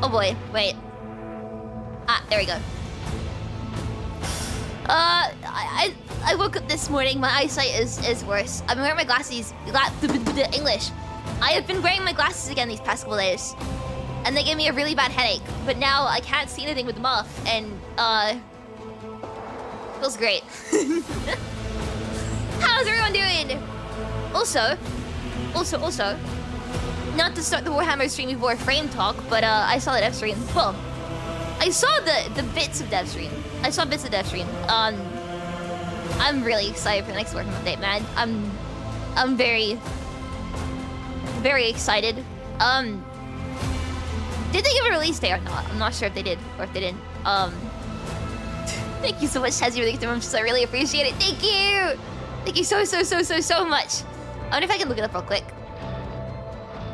Oh boy, wait. Ah, there we go. I woke up this morning, my eyesight is worse. I've been wearing my glasses, English. I have been wearing my glasses again these past couple days. And they gave me a really bad headache. But now I can't see anything with them off, and feels great. How's everyone doing? Also, not to start the Warhammer stream before frame talk, but I saw the dev stream. Well, I saw the bits of dev stream. I saw bits of dev stream. I'm really excited for the next Warhammer update, man. I'm very excited. Did they give a release date or not? I'm not sure if they did or if they didn't. Thank you so much, Tezzy, for the gift of I really appreciate it. Thank you! Thank you so much. I wonder if I can look it up real quick.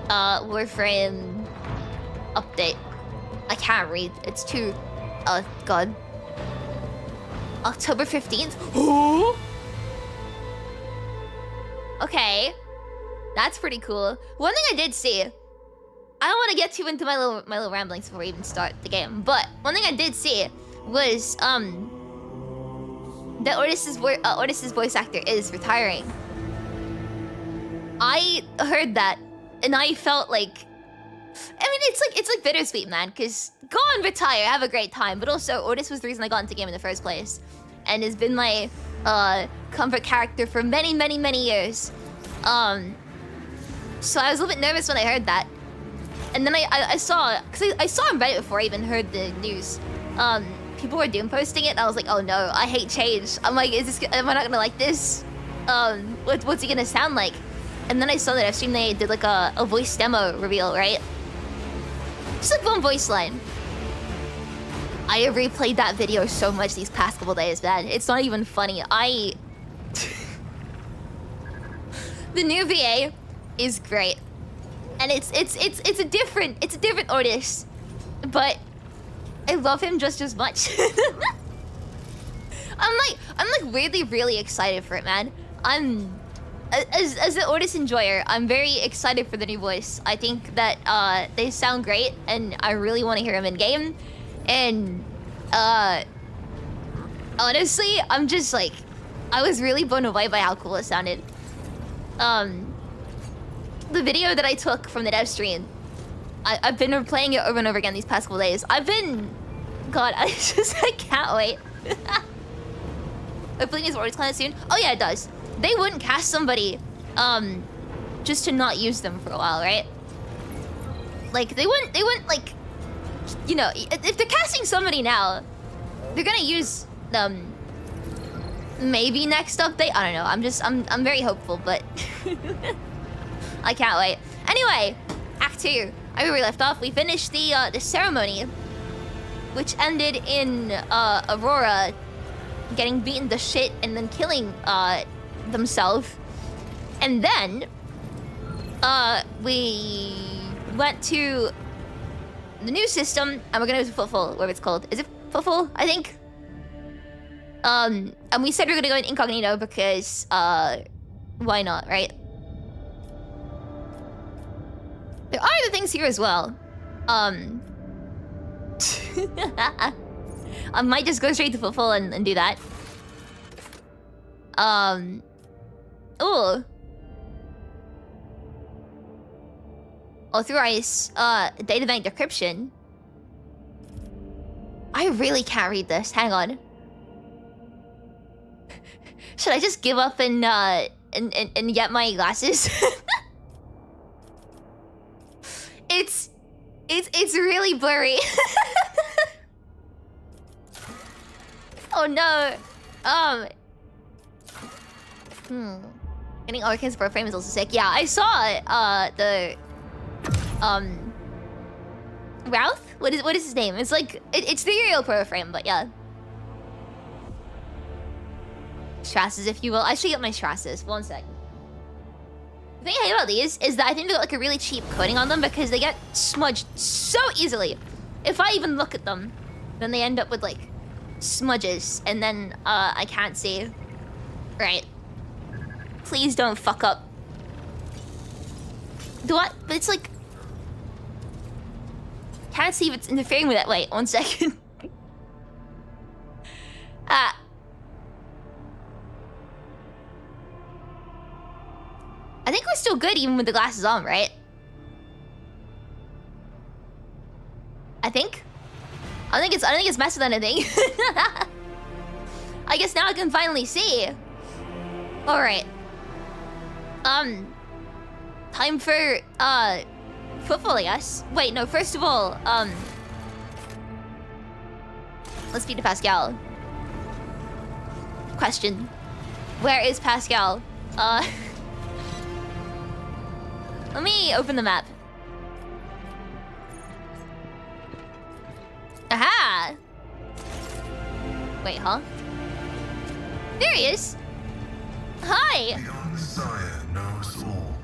Warframe update. I can't read. It's too... Oh, God. October 15th? Okay. That's pretty cool. One thing I did see... I don't want to get too into my little ramblings before we even start the game, but one thing I did see was that Ortis's voice actor is retiring. I heard that, and I felt like, I mean, it's like bittersweet, man. Cause go and retire, have a great time, but also Ortis was the reason I got into the game in the first place, and has been my comfort character for many years. So I was a little bit nervous when I heard that. And then I saw, because I saw on Reddit before I even heard the news. People were doom posting it, and I was like, oh no, I hate change. I'm like, am I not gonna like this? What's he gonna sound like? And then I saw that I've seen they did like a voice demo reveal, right? Just like one voice line. I have replayed that video so much these past couple days, man. It's not even funny. The new VA is great. And it's a different Ortis, but I love him just as much. I'm like really excited for it, man. As an Ortis enjoyer, I'm very excited for the new voice. I think that they sound great, and I really want to hear him in game. And honestly, I'm just like, I was really blown away by how cool it sounded. The video that I took from the dev stream, I've been replaying it over and over again these past couple days. God, I can't wait. Hopefully it's always kind of soon. Oh yeah, it does. They wouldn't cast somebody, just to not use them for a while, right? Like, they wouldn't like, you know, if they're casting somebody now, they're gonna use them maybe next update. I don't know, I'm very hopeful, but I can't wait. Anyway, Act 2. Where we left off, we finished the ceremony, which ended in Aurora getting beaten to shit and then killing themselves. And then we went to the new system, and we're gonna go to Footfall, whatever it's called. Is it Footfall? I think. And we said we we're gonna go in incognito because why not, right? There are other things here as well. I might just go straight to Footfall and do that. Ooh. Authorize data bank decryption. I really can't read this. Hang on. Should I just give up and get my glasses? It's really blurry. Oh no. Getting Arcan's pro frame is also sick. Yeah, I saw the Routh? What is his name? It's like it's the real pro frame, but yeah. Strasses, if you will. I should get my Strasses. 1 second. The thing I hate about these is that I think they got like a really cheap coating on them because they get smudged so easily. If I even look at them, then they end up with like smudges, and then I can't see. Right. Please don't fuck up. Do what? But it's like... Can't see if it's interfering with that. Wait, 1 second. I think we're still good even with the glasses on, right? I think. I don't think it's messing with anything. I guess now I can finally see. All right. Time for Footfall, I guess. Wait, no. First of all, let's speak to Pascal. Question: where is Pascal? Let me open the map. Aha! Wait, huh? There he is. Hi. The Messiah knows all,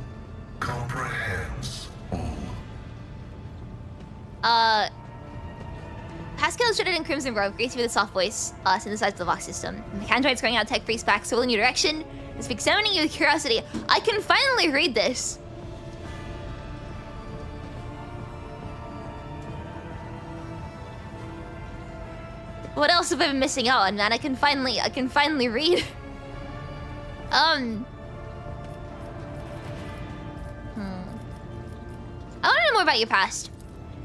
comprehends all. Pascal is shredded in Crimson Grove, greets you with a soft voice, synthesized the Vox system. Mechandroid's going out tech priest back, so in your direction. It's examining you with curiosity. I can finally read this. What else have I been missing out on, man? I can finally read. I want to know more about your past.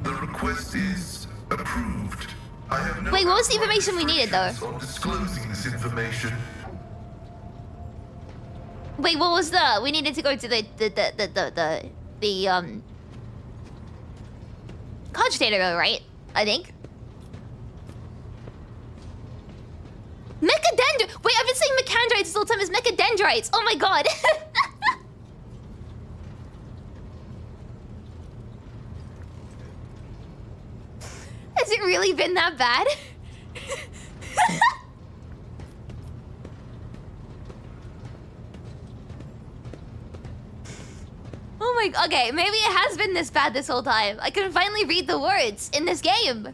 The request is approved. I have no. Wait, what was the information we needed, though? On disclosing this information. Wait, what was the? We needed to go to the cogitator, right? I think. Mechadendrites! Wait, I've been saying mechandrites this whole time. It's mechadendrites! Oh my god! Has it really been that bad? Oh my... Okay, maybe it has been this bad this whole time. I can finally read the words in this game.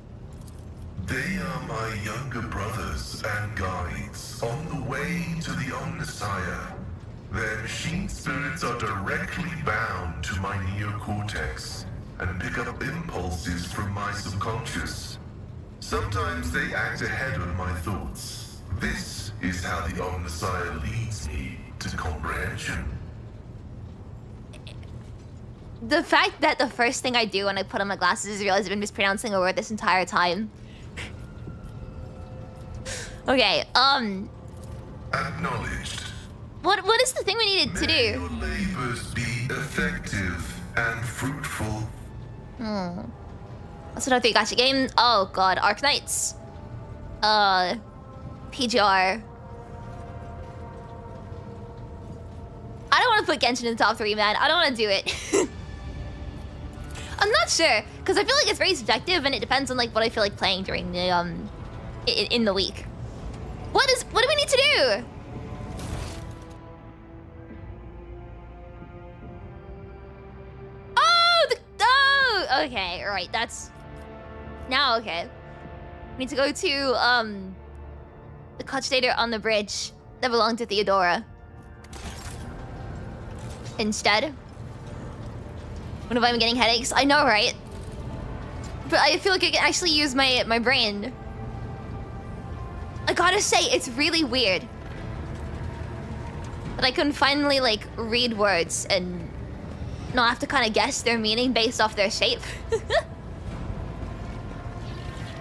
They are my younger brothers and guides on the way to the Omnissiah. Their machine spirits are directly bound to my neocortex and pick up impulses from my subconscious. Sometimes they act ahead of my thoughts. This is how the Omnissiah leads me to comprehension. The fact that the first thing I do when I put on my glasses is realize I've been mispronouncing a word this entire time. Okay, Acknowledged. What is the thing we needed to May do? your labors be effective and fruitful. That's what I think. Gotcha. Game. Oh god, Arknights. PGR. I don't want to put Genshin in the top 3, man. I don't want to do it. I'm not sure, because I feel like it's very subjective and it depends on like what I feel like playing during the in the week. What do we need to do? Oh, okay, all right, that's now okay. We need to go to the cogitator on the bridge that belonged to Theodora. Instead. When have I been getting headaches? I know, right? But I feel like I can actually use my brain. I gotta say, it's really weird that I can finally like read words and not have to kind of guess their meaning based off their shape.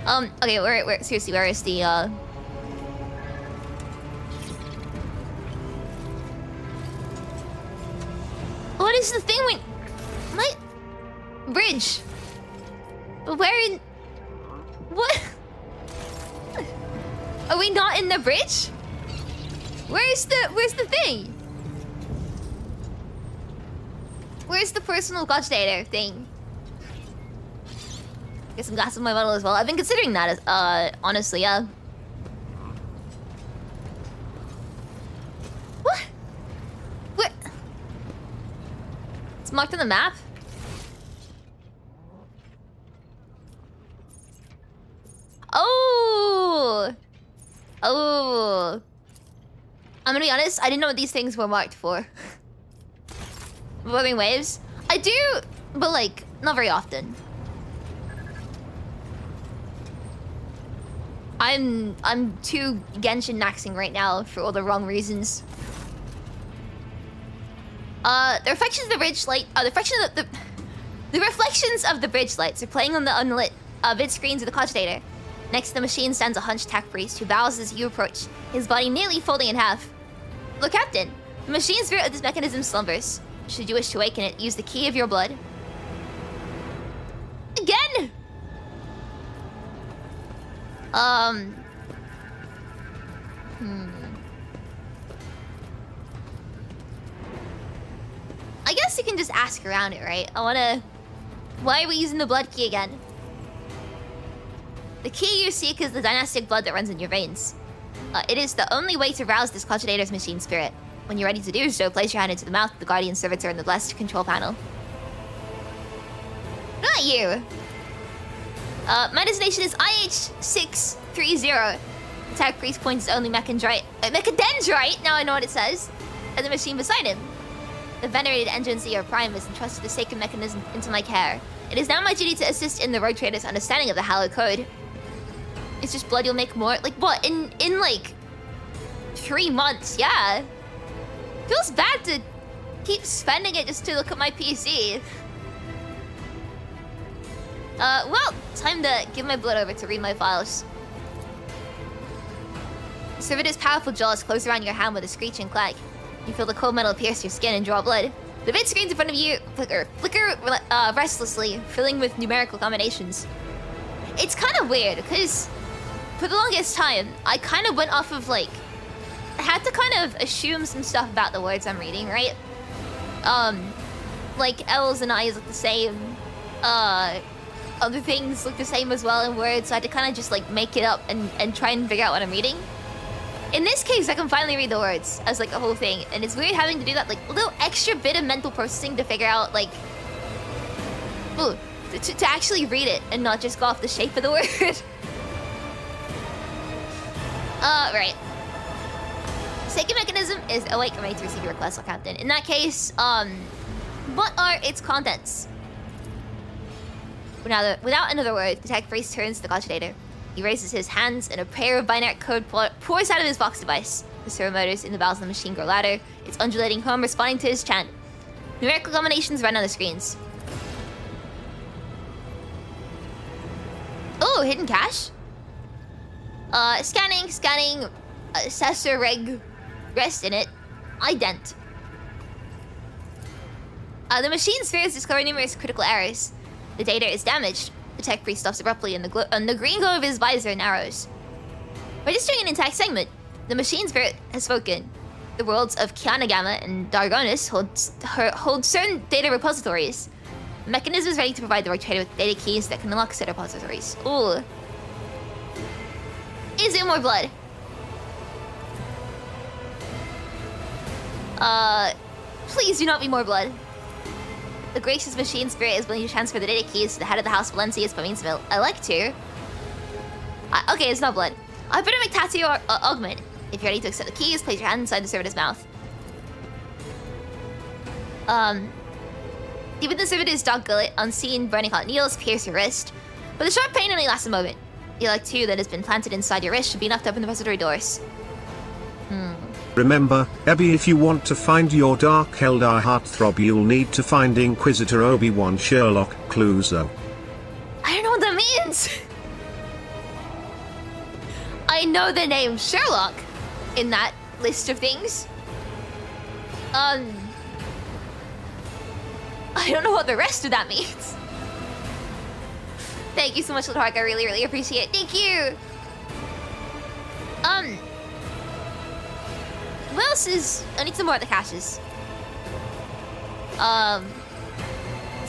Okay, where seriously, where is the what is the thing we... My... Bridge. Where in... What? Are we not in the bridge? Where's the thing? Where's the personal cogitator thing? Get some gas in my bottle as well. I've been considering that as, honestly, yeah. What? Where? It's marked on the map? Oh! Oh. I'm gonna be honest, I didn't know what these things were marked for. Moving waves? I do, but like, not very often. I'm too Genshin maxing right now for all the wrong reasons. The reflections of the bridge light, the reflections of the bridge lights are playing on the unlit vid screens of the cogitator. Next to the machine stands a hunched tech priest who bows as you approach, his body nearly folding in half. Look, Captain, the machine spirit of this mechanism slumbers. Should you wish to awaken it, use the key of your blood. Again! I guess you can just ask around it, right? Why are we using the blood key again? The key you seek is the dynastic blood that runs in your veins. It is the only way to rouse this cogitator's machine spirit. When you're ready to do so, place your hand into the mouth of the guardian servitor in the blessed control panel. Not you. My destination is IH630. The tech priest points his only mechadendrite, now I know what it says, at the machine beside him. The venerated engine CEO Prime has entrusted the sacred mechanism into my care. It is now my duty to assist in the Rogue Trader's understanding of the hallowed code. It's just blood you'll make more? Like what? In like 3 months, yeah. Feels bad to keep spending it just to look at my PC. Well, time to give my blood over to read my files. The servitor's powerful jaws close around your hand with a screeching clack. You feel the cold metal pierce your skin and draw blood. The vid screens in front of you flicker restlessly, filling with numerical combinations. It's kind of weird, because for the longest time, I kind of went off of, like... I had to kind of assume some stuff about the words I'm reading, right? Like, L's and I's look the same. Other things look the same as well in words, so I had to kind of just, like, make it up and try and figure out what I'm reading. In this case, I can finally read the words as, like, a whole thing. And it's weird having to do that, like, a little extra bit of mental processing to figure out, like... Ooh, to actually read it and not just go off the shape of the word. Right. Sacred mechanism is awake and ready to receive your request, Captain. In that case, what are its contents? Without another word, the tech priest turns to the cogitator. He raises his hands and a prayer of binary code pours out of his box device. The servo motors in the valves of the machine grow louder, its undulating hum responding to his chant. Numerical combinations run on the screens. Oh, hidden cache? Scanning, assessor reg, rest in it, ident. The machine spheres discover numerous critical errors. The data is damaged. The tech priest stops abruptly and the green glow of his visor narrows. Registering an intact segment, the machine spirit has spoken. The worlds of Kianagama and Dargonis hold certain data repositories. The mechanism is ready to provide the Rogue Trader with data keys that can unlock said repositories. Ooh. Is there more blood? Please do not be more blood. The gracious machine spirit is willing to transfer the data keys to the head of the house Valencius by means of I like to. Okay, it's not blood. I better make tattoo or augment. If you're ready to accept the keys, place your hand inside the servitor's mouth. Even the servitor's dog gullet, unseen burning hot needles pierce your wrist, but the sharp pain only lasts a moment. The Elect-2 that has been planted inside your wrist should be enough to open the repository doors. Remember, Ebi, if you want to find your Dark Eldar heartthrob, you'll need to find Inquisitor Obi-Wan Sherlock Cluzo. I don't know what that means! I know the name Sherlock in that list of things. I don't know what the rest of that means. Thank you so much, Little Hark. I really, really appreciate it. Thank you! What else is... I need some more of the caches.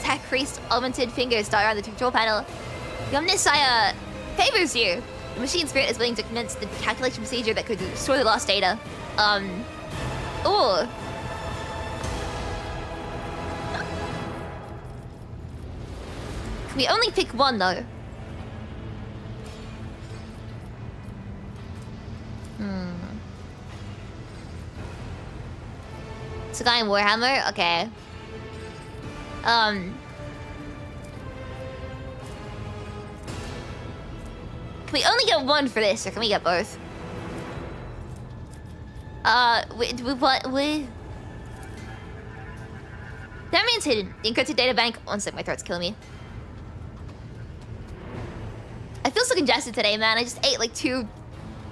Tech priest augmented fingers dot around the control panel. The Omniscient favors you. The machine spirit is willing to commence the calculation procedure that could restore the lost data. Ooh. Can we only pick one, though? It's a guy in Warhammer? Okay. Can we only get one for this, or can we get both? We... That means hidden. The encrypted data bank. One sec, my throat's killing me. I feel so congested today, man. I just ate like 2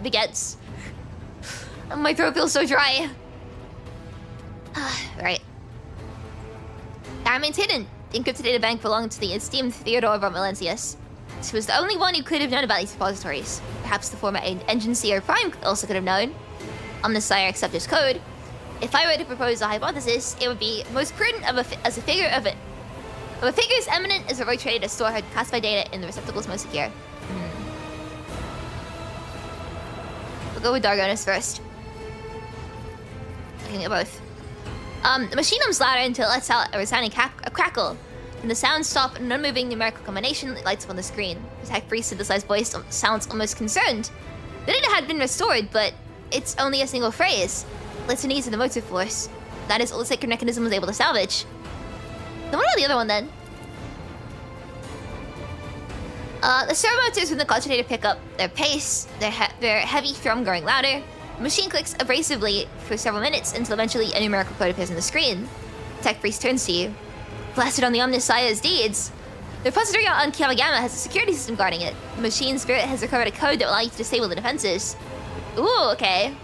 baguettes. And my throat feels so dry. Right. That remains hidden. The encrypted data bank belonged to the esteemed Theodore von Melantius. She was the only one who could have known about these repositories. Perhaps the former engine seer Prime also could have known. Omnissiah accepted his code. If I were to propose a hypothesis, it would be most prudent as a figure as eminent as a rogue trader to store her classified data in the receptacles most secure. We'll go with Dargonis first. I can get both. The machine hums louder until it lets out a resounding crackle. When the sounds stop, an unmoving numerical combination lights up on the screen. The tech priest's synthesized voice sounds almost concerned. The data had been restored, but it's only a single phrase. Let's needs in the motive force. That is all the sacred mechanism was able to salvage. Then what about the other one then? The servo motors within the concentrator pick up their pace, their heavy thrum growing louder. The machine clicks abrasively for several minutes until eventually a numerical code appears on the screen. The tech priest turns to you. Blasted on the Omnissiah's deeds. The repository on Kiamagama has a security system guarding it. The machine spirit has recovered a code that will allow you to disable the defenses. Ooh, okay.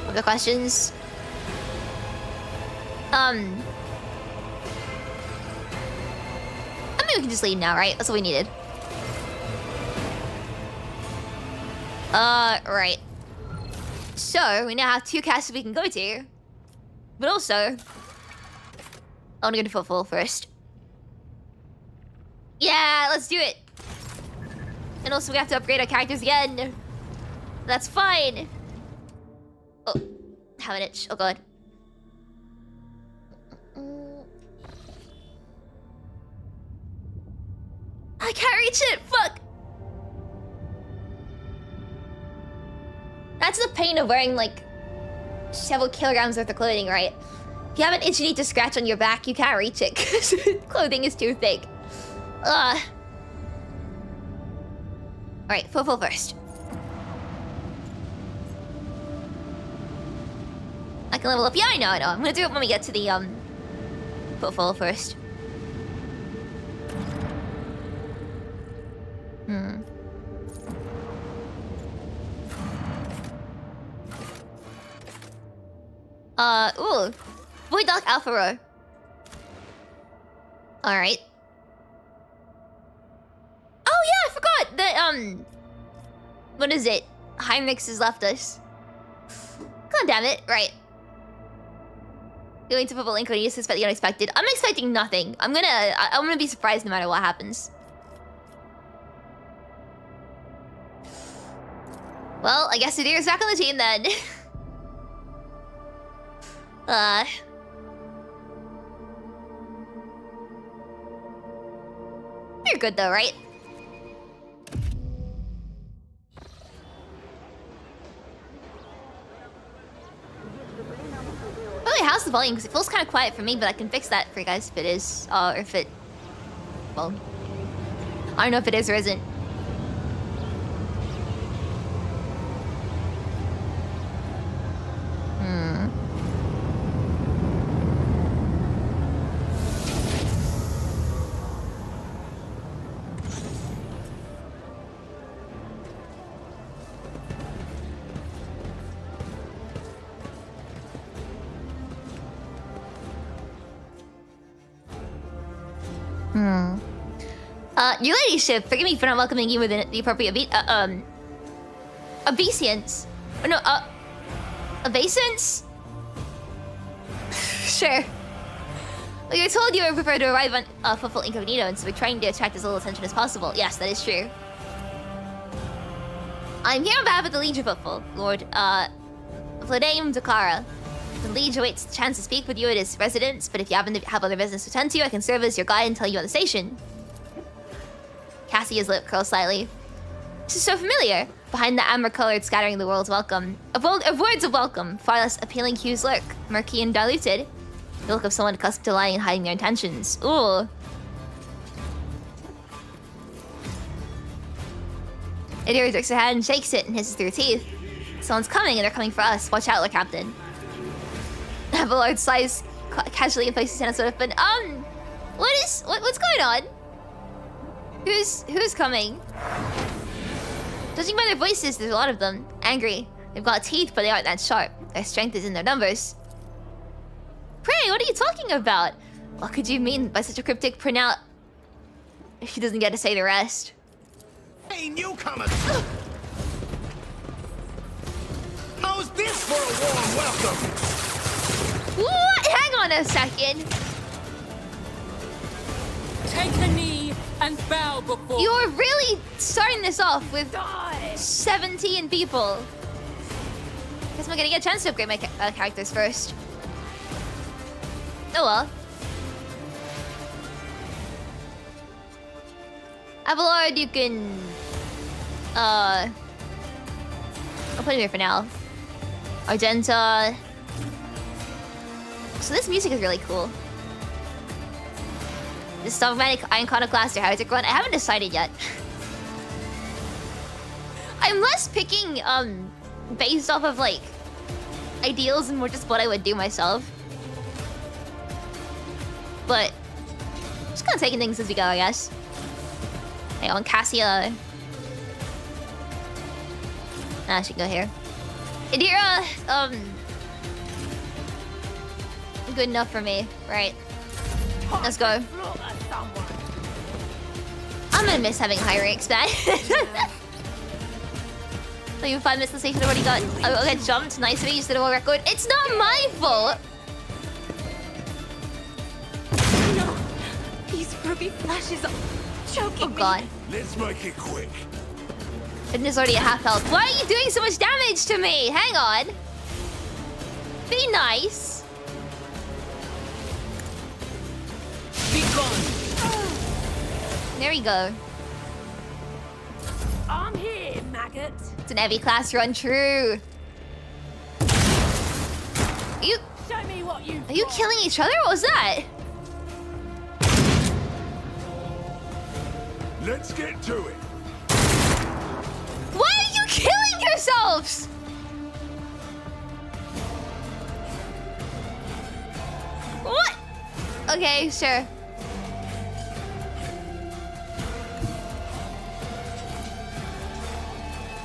Other questions? I mean, we can just leave now, right? That's all we needed. Right. So, we now have 2 castles we can go to. But also, I want to go to Footfall first. Yeah, let's do it. And also, we have to upgrade our characters again. That's fine. Oh, have an itch. Oh god. I can't reach it. Fuck. That's the pain of wearing like several kilograms worth of clothing, right? If you have an itch you need to scratch on your back, you can't reach it because clothing is too thick. Alright, Footfall first. I can level up. Yeah, I know. I'm gonna do it when we get to the Footfall first. Ooh. Void Dock Alpha Row. Alright. Oh yeah, I forgot that, what is it? Heinrichs has left us. God damn it, right. Going to Footfall Link when you suspect the unexpected. I'm expecting nothing. I'm gonna be surprised no matter what happens. Well, I guess Adir's back on the team then. You're good though, right? Really, how's the volume? Because it feels kind of quiet for me, but I can fix that for you guys if it is, or if it... Well... I don't know if it is or isn't. Your ladyship, forgive me for not welcoming you within the appropriate obeisance. Oh, no, obeisance? Sure. Well, you're told you were prepared to arrive on Footfall Incognito, and so we're trying to attract as little attention as possible. Yes, that is true. I'm here on behalf of the Liege of Footfall, Lord, Vladimir Dakara. The Liege awaits the chance to speak with you at his residence, but if you happen to have other business to attend to, I can serve as your guide and tell you on the station. Cassia's lip curls slightly. This is so familiar. Behind the amber-colored scattering the world's welcome. Of words of welcome, far less appealing hues lurk, murky and diluted. The look of someone accustomed to lying and hiding their intentions. Ooh. Idira takes her hand, shakes it, and hisses through her teeth. Someone's coming, and they're coming for us. Watch out, Lord Captain. Abelard sighs casually and places his hand on his weapon. What's going on? Who's coming? Judging by their voices, there's a lot of them. Angry. They've got teeth, but they aren't that sharp. Their strength is in their numbers. Pray, what are you talking about? What could you mean by such a cryptic pronoun? She doesn't get to say the rest. Hey, newcomers! How's this for a warm welcome? What? Hang on a second. Take a knee and bow before. You're really starting this off with 17 people. Guess I'm gonna get a chance to upgrade my characters first. Oh well. Abelard, you can... I'll put him here for now. Argenta... So this music is really cool. This dogmatic iconoclast or heretic one, I haven't decided yet. I'm less picking, based off of, like, ideals and more just what I would do myself. But, just kind of taking things as we go, I guess. Hang on, Cassia. Ah, she can go here. Idira, good enough for me, right? Let's go. I'm gonna miss having high ranks back. So you 5 minutes to see if already got. I'll get jumped. Nice of you, you set a world record. It's not my fault. No, these ruby flashes are choking me. God. Let's make it quick. Fitness already at half health. Why are you doing so much damage to me? Hang on. Be nice. Be gone. There we go. I'm here, maggot. It's an heavy class run, true. Show me what you. Are you killing each other? What was that? Let's get to it. Why are you killing yourselves? What? Okay, sure.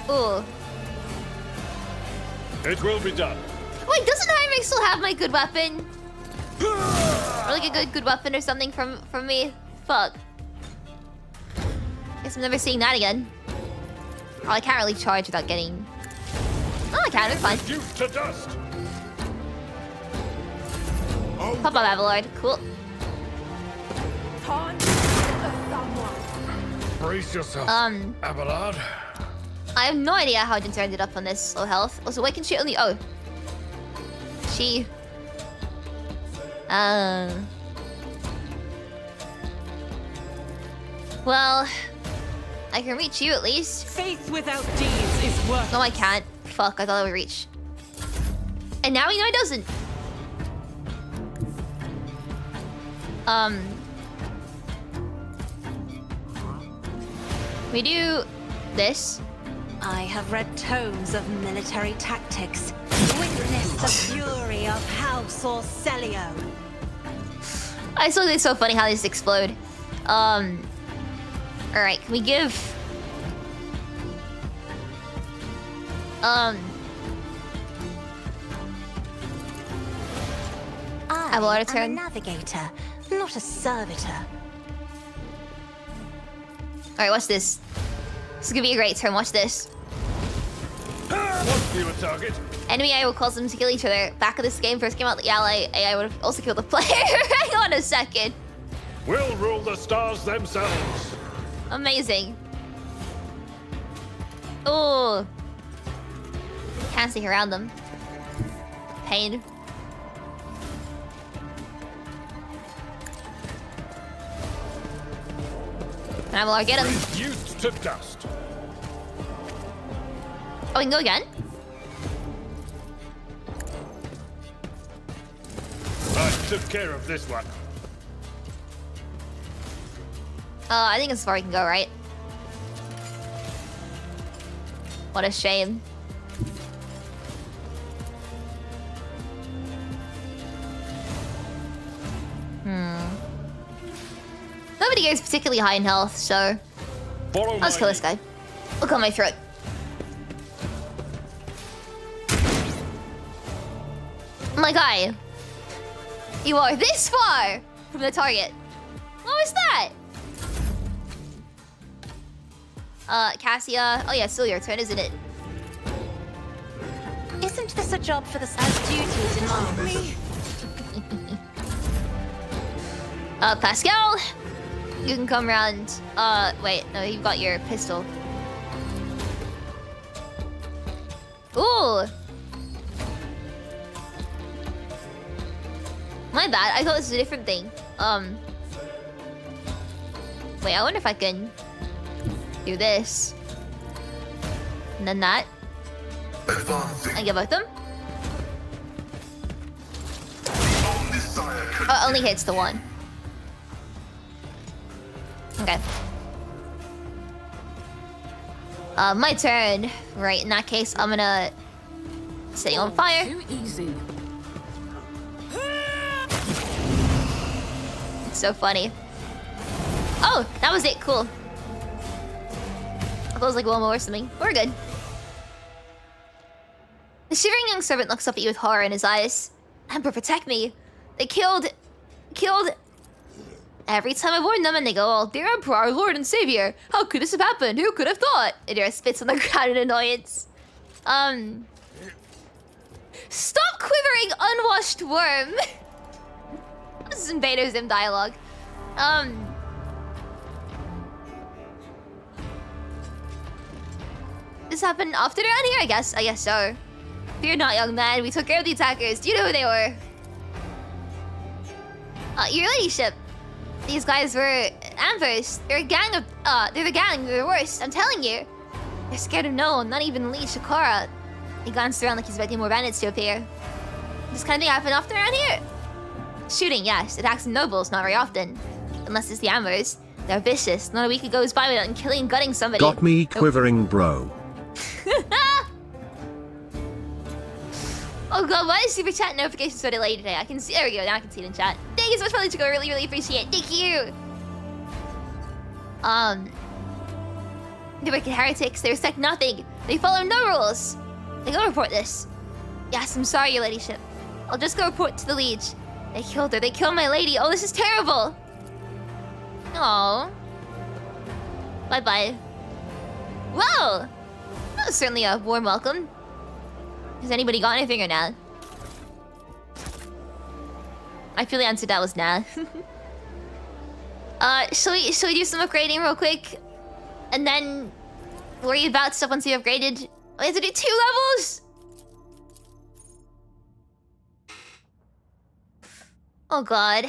Ooh. It will be done. Wait, doesn't Heinrich still have my good weapon? Or like a good weapon or something from me? Fuck. Guess I'm never seeing that again. Oh, I can't really charge without getting... Oh, I can, it's fine. Reduced to dust. Pop up, Abelard. Cool. Time for someone. Brace yourself, Abelard. I have no idea how Jinta ended up on this low health. Also, why can she only... Oh. She... Well... I can reach you at least. Faith without deeds is worthless. No, I can't. Fuck, I thought I would reach. And now we know it doesn't. We do this. I have read tomes of military tactics. Witness the fury of House Orcelio. I still think it's so funny how they just explode. Alright, can we give... I Abelard am a turn. navigator, not a servitor. Alright, watch this. This is gonna be a great turn, watch this. What's your target? Enemy AI will cause them to kill each other. Back of this game first came out, the ally AI would have also killed the player. Hang on a second. We'll rule the stars themselves. Amazing. Oh. Can't see around them. Pain. Abelard, get him. Reduced to dust. Oh, we can go again? I took care of this one. I think it's as far we can go, right? What a shame. Nobody here is particularly high in health, so let's kill this guy. Look on my throat. My guy, you are this far from the target. What was that? Cassia. Oh yeah, still your turn, isn't it? Isn't this a job for the as duties in me? Pascal, you can come around. Wait, no, you've got your pistol. Ooh. My bad, I thought this was a different thing. Wait, I wonder if I can do this. And then that. Advancing. And get both them. Omnissiah Oh, only hits the one. Okay. My turn. Right, in that case, I'm gonna set you on fire. Too easy. It's so funny. Oh, that was it. Cool. I thought it was like one more or something. We're good. The shivering young servant looks up at you with horror in his eyes. Emperor, protect me. They killed... Every time I warn them and they go all, "Dear Emperor, our Lord and Savior, how could this have happened? Who could have thought?" Idira spits on the ground in annoyance. Stop quivering, unwashed worm. This is Invader Zim dialogue. This happened often around here, I guess so. Fear not, young man. We took care of the attackers. Do you know who they were? Your ladyship. These guys were ambushed. They're a gang of... they're the gang. They're the worst. I'm telling you. They're scared of no one, not even Lee Shakara. He glanced around like he's expecting more bandits to appear. This kind of thing happened often around here. Shooting, yes. Attacks on nobles, not very often. Unless it's the Ambers. They're vicious. Not a week goes by without killing and gutting somebody. Got me quivering, bro. Oh god, why is super chat notifications so delayed today? I can see. There we go. Now I can see it in chat. Thank you so much for letting go. Really, really appreciate it. Thank you. They're wicked heretics. They respect nothing. They follow no rules. They go report this. Yes, I'm sorry, your ladyship. I'll just go report to the liege. They killed her. They killed my lady. Oh, this is terrible. Oh. Bye bye. Whoa. That was certainly a warm welcome. Has anybody got anything or not? I feel the answer to that was nah. Shall we do some upgrading real quick? And then worry about stuff once we upgraded? We have to do 2 levels? Oh god.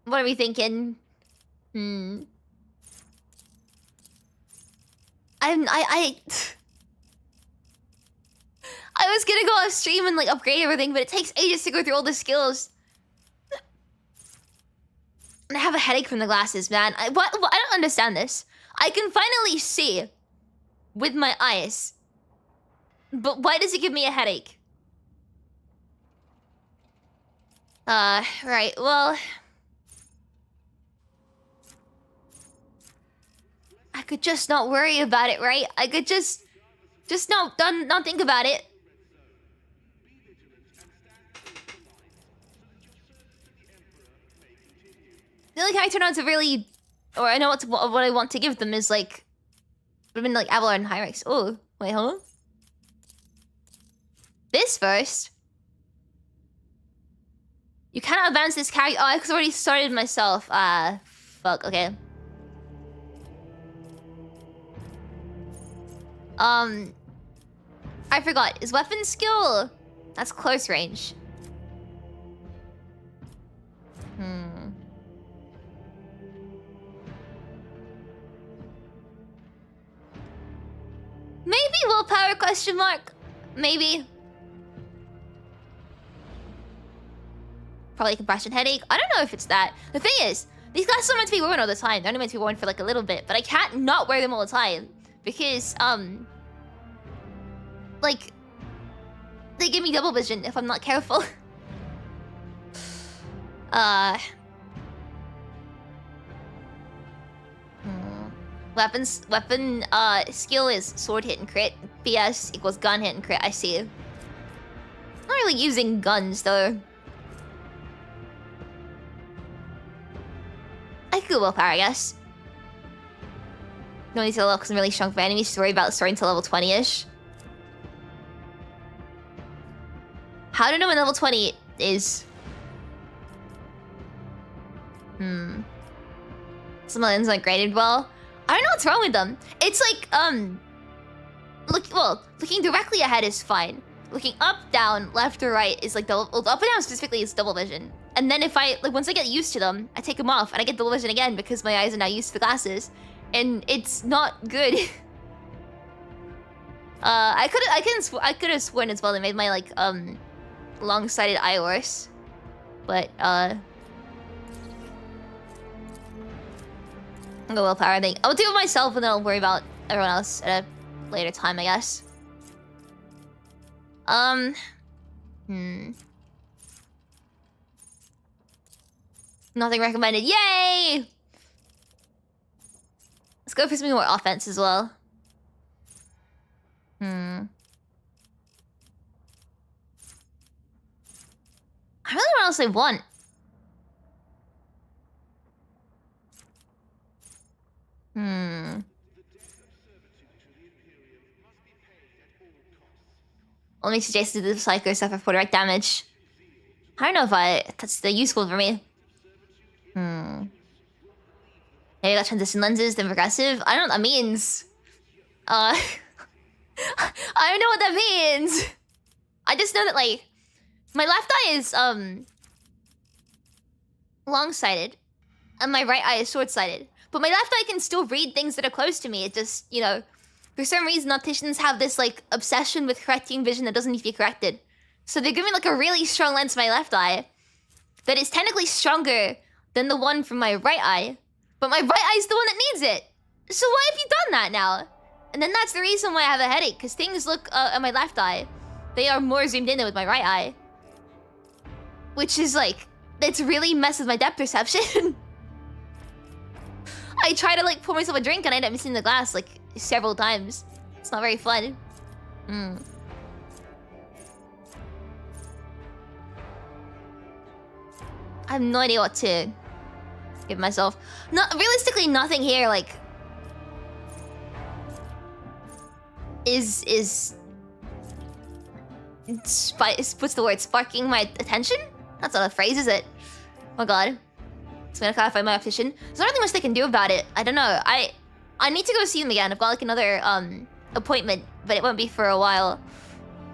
What are we thinking? I was gonna go off stream and like upgrade everything, but it takes ages to go through all the skills. And I have a headache from the glasses, man. I don't understand this. I can finally see with my eyes, but why does it give me a headache? Right. Well, I could just not worry about it, right? I could just not think about it. The only character I know to really, or I know what I want to give them is like, would have been like Avalon and Hyrex. Oh, wait, hold on. This first. You cannot advance this character. Oh, I already started myself. Fuck. Okay. I forgot. Is weapon skill? That's close range. Maybe willpower question mark? Maybe. Probably compassion headache. I don't know if it's that. The thing is, These glasses are meant to be worn all the time. They're only meant to be worn for like a little bit, but I can't not wear them all the time because like they give me double vision if I'm not careful. Weapon skill is sword hit and crit. BS equals gun hit and crit. I see. Not really using guns though. I could go willpower, I guess. No need to level up because I'm really strong for enemies. Just worry about starting to level 20-ish. How do I know when level 20 is? Some of them aren't graded well. I don't know what's wrong with them. It's like, looking directly ahead is fine. Looking up, down, left or right is like double, up and down specifically is double vision. And then if I, like once I get used to them, I take them off and I get double vision again because my eyes are now used to the glasses. And it's not good. I could have sworn as well they made my like, long-sighted eye worse. But, I'll go willpower, I think. I'll do it myself and then I'll worry about everyone else at a later time, I guess. Nothing recommended. Yay! Let's go for some more offense as well. I really don't know what else I want. What makes you Jason to the Psycho suffer for direct damage? I don't know if that's useful for me. Maybe I got transition lenses, then progressive. I don't know what that means. I don't know what that means. I just know that like my left eye is long-sighted and my right eye is short-sighted. But my left eye can still read things that are close to me. It just, you know, for some reason opticians have this like obsession with correcting vision that doesn't need to be corrected. So they give me like a really strong lens to my left eye that is technically stronger than the one from my right eye. But my right eye is the one that needs it. So why have you done that now? And then that's the reason why I have a headache, because things look at my left eye. They are more zoomed in than with my right eye. Which is like, it's really messes with my depth perception. I try to like pour myself a drink and I end up missing the glass like several times. It's not very fun. I have no idea what to give myself. Realistically, nothing here like is what's the word? Sparking my attention? That's not a phrase, is it? Oh god. It's gonna clarify my optician. There's not really much they can do about it. I don't know. I need to go see them again. I've got like another appointment, but it won't be for a while.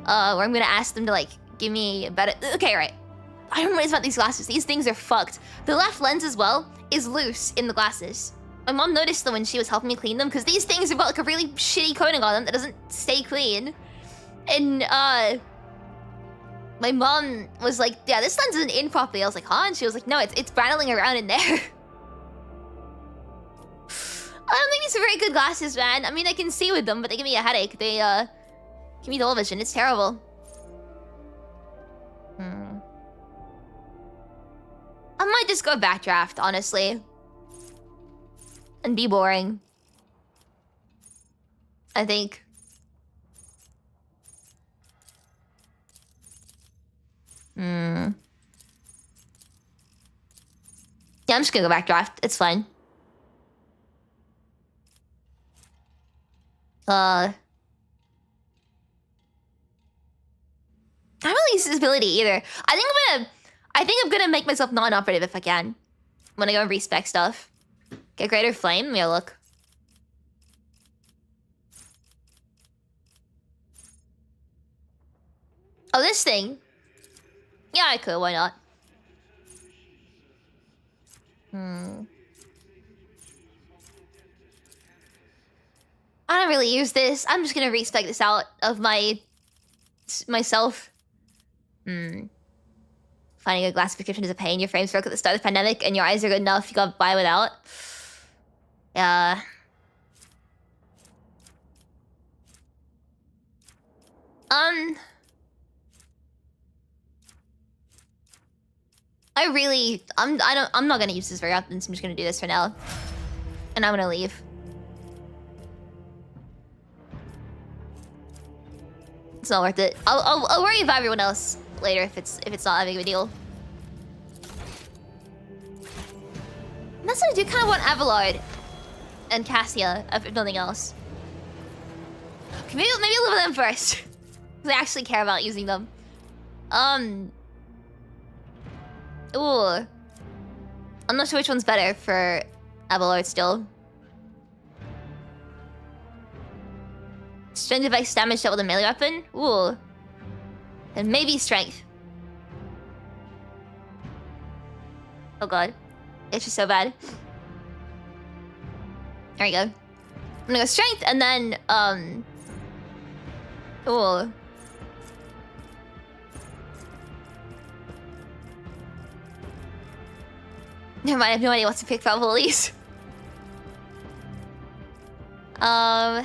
Where I'm gonna ask them to like give me a better. Okay, right. I don't know what it is about these glasses. These things are fucked. The left lens as well is loose in the glasses. My mom noticed them when she was helping me clean them because these things have got like a really shitty coating on them that doesn't stay clean. And my mom was like, yeah, this lens isn't in properly. I was like, huh? And she was like, no, it's rattling around in there. I don't think these are very good glasses, man. I mean, I can see with them, but they give me a headache. They give me dull vision. It's terrible. I might just go backdraft, honestly. And be boring. I think. Yeah, I'm just gonna go backdraft. It's fine. I don't really use this ability either. I think I'm gonna make myself non-operative if I can. When I go and respec stuff. Get greater flame? Let me have a look. Oh, this thing? Yeah, I could, why not? I don't really use this. I'm just gonna respec this out of myself. Finding a glass prescription is a pain. Your frames broke at the start of the pandemic, and your eyes are good enough. You got by without. Yeah. I'm not gonna use this very often, so I'm just gonna do this for now. And I'm gonna leave. It's not worth it. I'll worry about everyone else later if it's not that big of a deal. And that's what I do kind of want Abelard and Cassia, if nothing else. Okay, maybe I'll live with them first. Because I actually care about using them. Ooh. I'm not sure which one's better for Abelard still. Strength device damage dealt with a melee weapon? Ooh. Then maybe strength. Oh god. It's just so bad. There you go. I'm gonna go strength and then, ooh. Never mind, I have no idea what to pick for bullies. I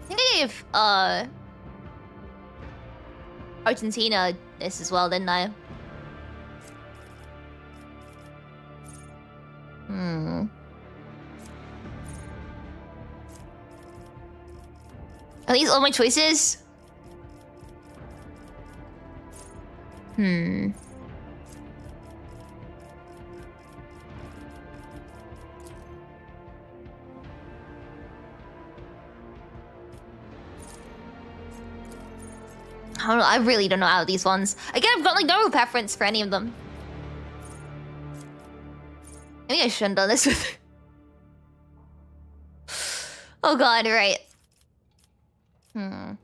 think I gave, Argentina this as well, didn't I? Are these all my choices? I don't know, I really don't know out of these ones. Again, I've got like no preference for any of them. Maybe I shouldn't have done this with... Oh god, right. Let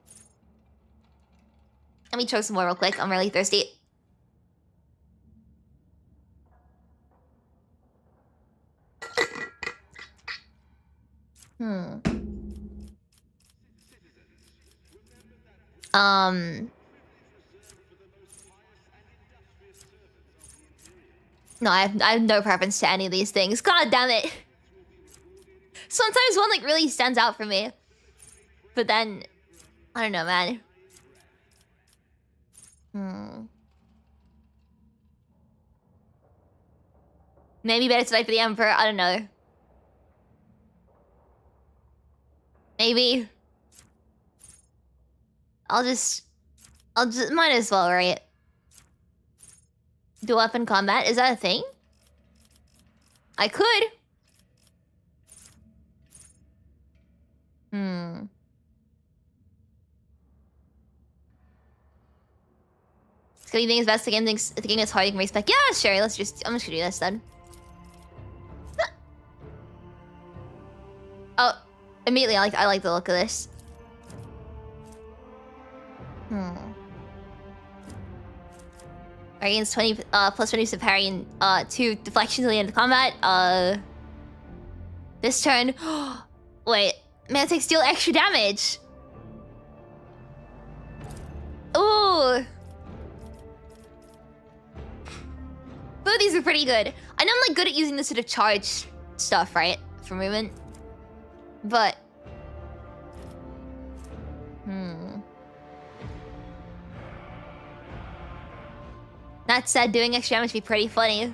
me chug some more real quick, I'm really thirsty. No, I have no preference to any of these things. God damn it. Sometimes one like really stands out for me. But then, I don't know, man. Maybe better tonight for the Emperor, I don't know. Maybe. I'll just might as well, right? Do weapon combat, is that a thing? I could. Scotty thinks best the game thinks the game is hard, you can respect. Yeah, sure, I'm just gonna do this then. Oh, immediately I like the look of this. Against 20 plus 20 to parry and 2 deflection to the end of combat. This turn. Wait, man, takes deal extra damage. Ooh. Both of these are pretty good. I know I'm like good at using this sort of charge stuff, right? For movement. But that said, doing extra damage would be pretty funny.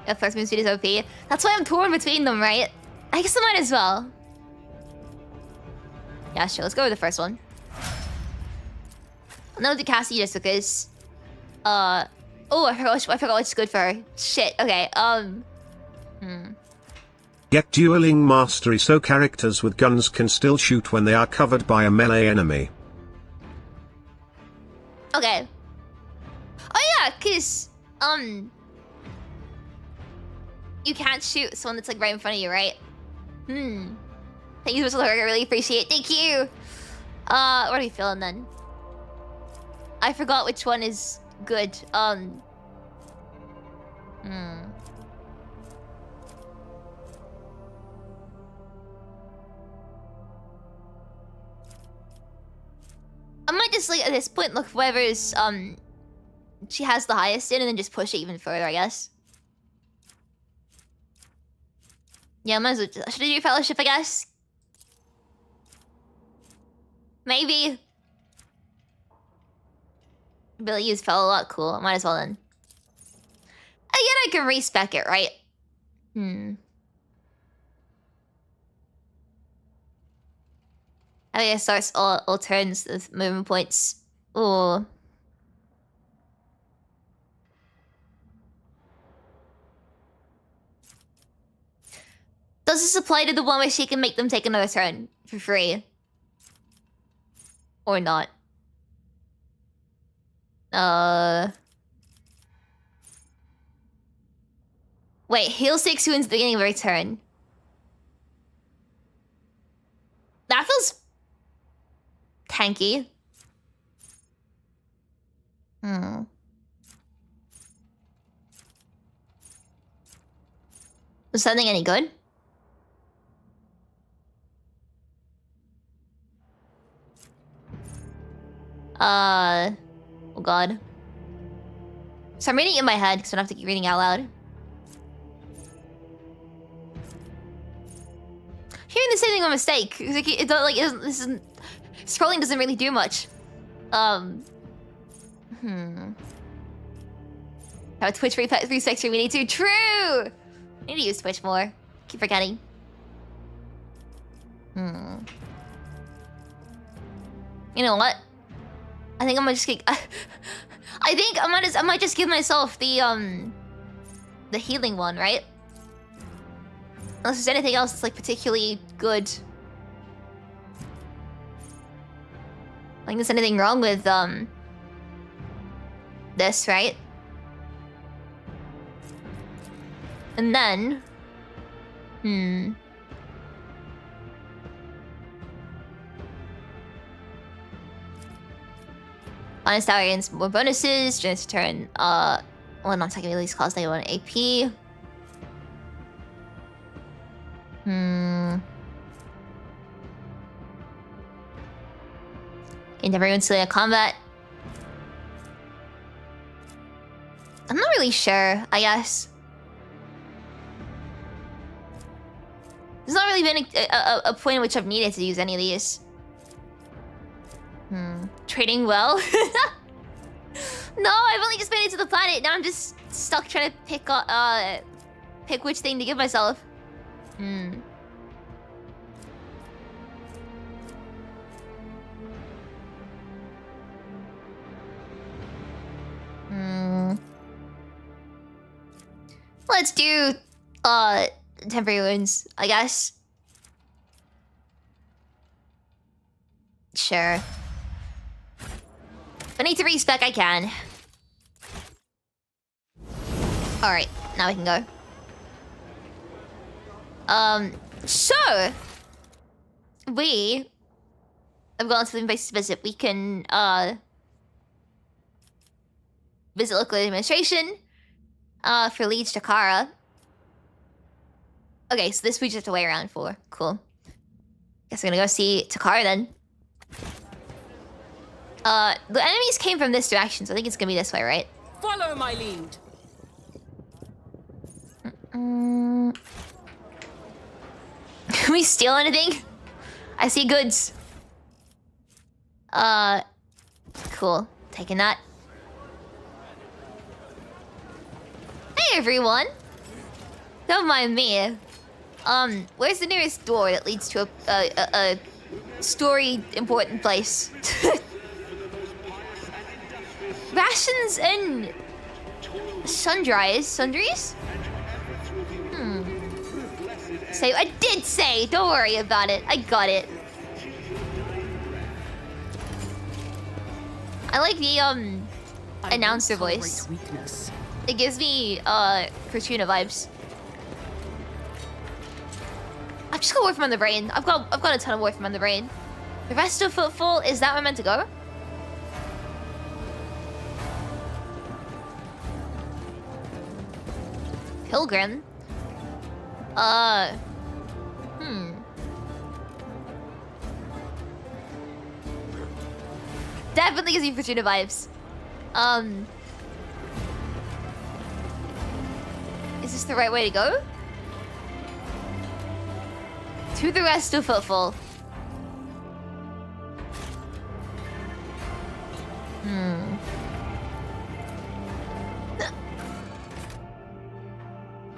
Yeah, first move speed is OP. That's why I'm torn between them, right? I guess I might as well. Yeah, sure. Let's go with the first one. No, the Cassie just because. Oh, I forgot what's good for her. Shit. Okay. Get dueling mastery so characters with guns can still shoot when they are covered by a melee enemy. Okay. Oh yeah, cause you can't shoot someone that's like right in front of you, right? Thank you so much, I really appreciate it. Thank you. What are we feeling then? I forgot which one is good. just like at this point look for whoever's she has the highest in and then just push it even further, I guess. Yeah, might as well. Should I do fellowship, I guess? Maybe. Billy used fell a lot. Cool. Might as well then. Again, I can respec it, right? I think it starts all turns with movement points. Ooh. Does this apply to the one where she can make them take another turn for free? Or not? Wait, heal 6 wounds at the beginning of every turn. That feels tanky. Was something any good? Oh god. So I'm reading it in my head because I don't have to keep reading out loud. Hearing the same thing by mistake. Scrolling doesn't really do much. Have a Twitch respect we need to. True! I need to use Twitch more. Keep forgetting. You know what? I think I might just get... I think I might just give myself the healing one, right? Unless there's anything else that's like particularly good. I think there's anything wrong with this, right? And then Honest Tower gains more bonuses, during its turn. Well, not second release cost 91 AP. Gained everyone still in combat. I'm not really sure, I guess. There's not really been a point in which I've needed to use any of these. Trading well? No, I've only just made it to the planet. Now I'm just stuck trying to pick which thing to give myself. Let's do temporary wounds, I guess. Sure. If I need to respec, I can. Alright, now we can go. So we have gone to the base to visit. We can visit local administration for Liege Takara. Okay, so this we just have to wait around for. Cool. Guess I'm gonna go see Takara then. The enemies came from this direction, so I think it's gonna be this way, right? Follow my lead. Can we steal anything? I see goods. Cool. Taking that. Hey everyone! Don't mind me. Where's the nearest door that leads to a story important place? Rations and sundries? Sundries? Say, I did say! Don't worry about it. I got it. I like the announcer voice. It gives me Katrina vibes. I've just got Warhammer on the brain. I've got a ton of Warhammer on the brain. The rest of Footfall, is that where I'm meant to go? Pilgrim? Definitely gives me Fortuna vibes. Is this the right way to go? To the rest of Footfall.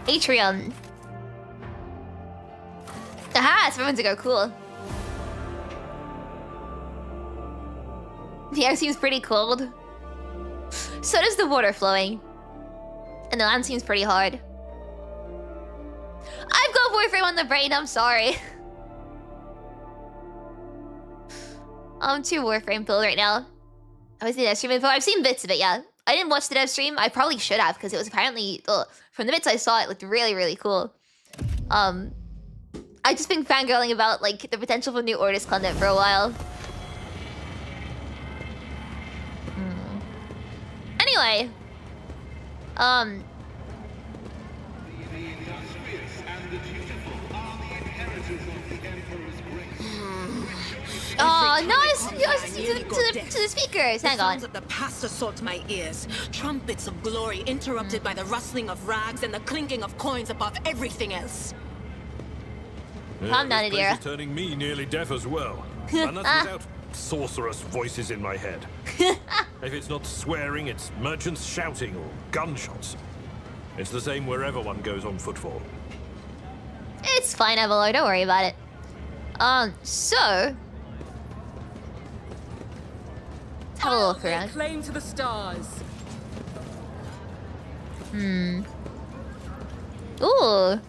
Atrium. Aha, it's everyone's to go, cool. The air seems pretty cold. So does the water flowing. And the land seems pretty hard. I've got Warframe on the brain, I'm sorry. I'm too Warframe filled right now. Have I seen that stream info? I've seen bits of it, yeah. I didn't watch the dev stream. I probably should have, because it was apparently... from the bits I saw, it looked really, really cool. I've just been fangirling about, like, the potential for new Ordis content for a while. Anyway. Oh, no, to the speakers. Hang on. The sounds of the past assault my ears. Trumpets of glory interrupted by the rustling of rags and the clinking of coins above everything else. Calm down, this place Adira. is turning me nearly deaf as well. And that's without sorcerous voices in my head. If it's not swearing, it's merchants shouting or gunshots. It's the same wherever one goes on Footfall. It's fine, Evelyn. Don't worry about it. So... let's have a look around. Claim to the stars. Ooh.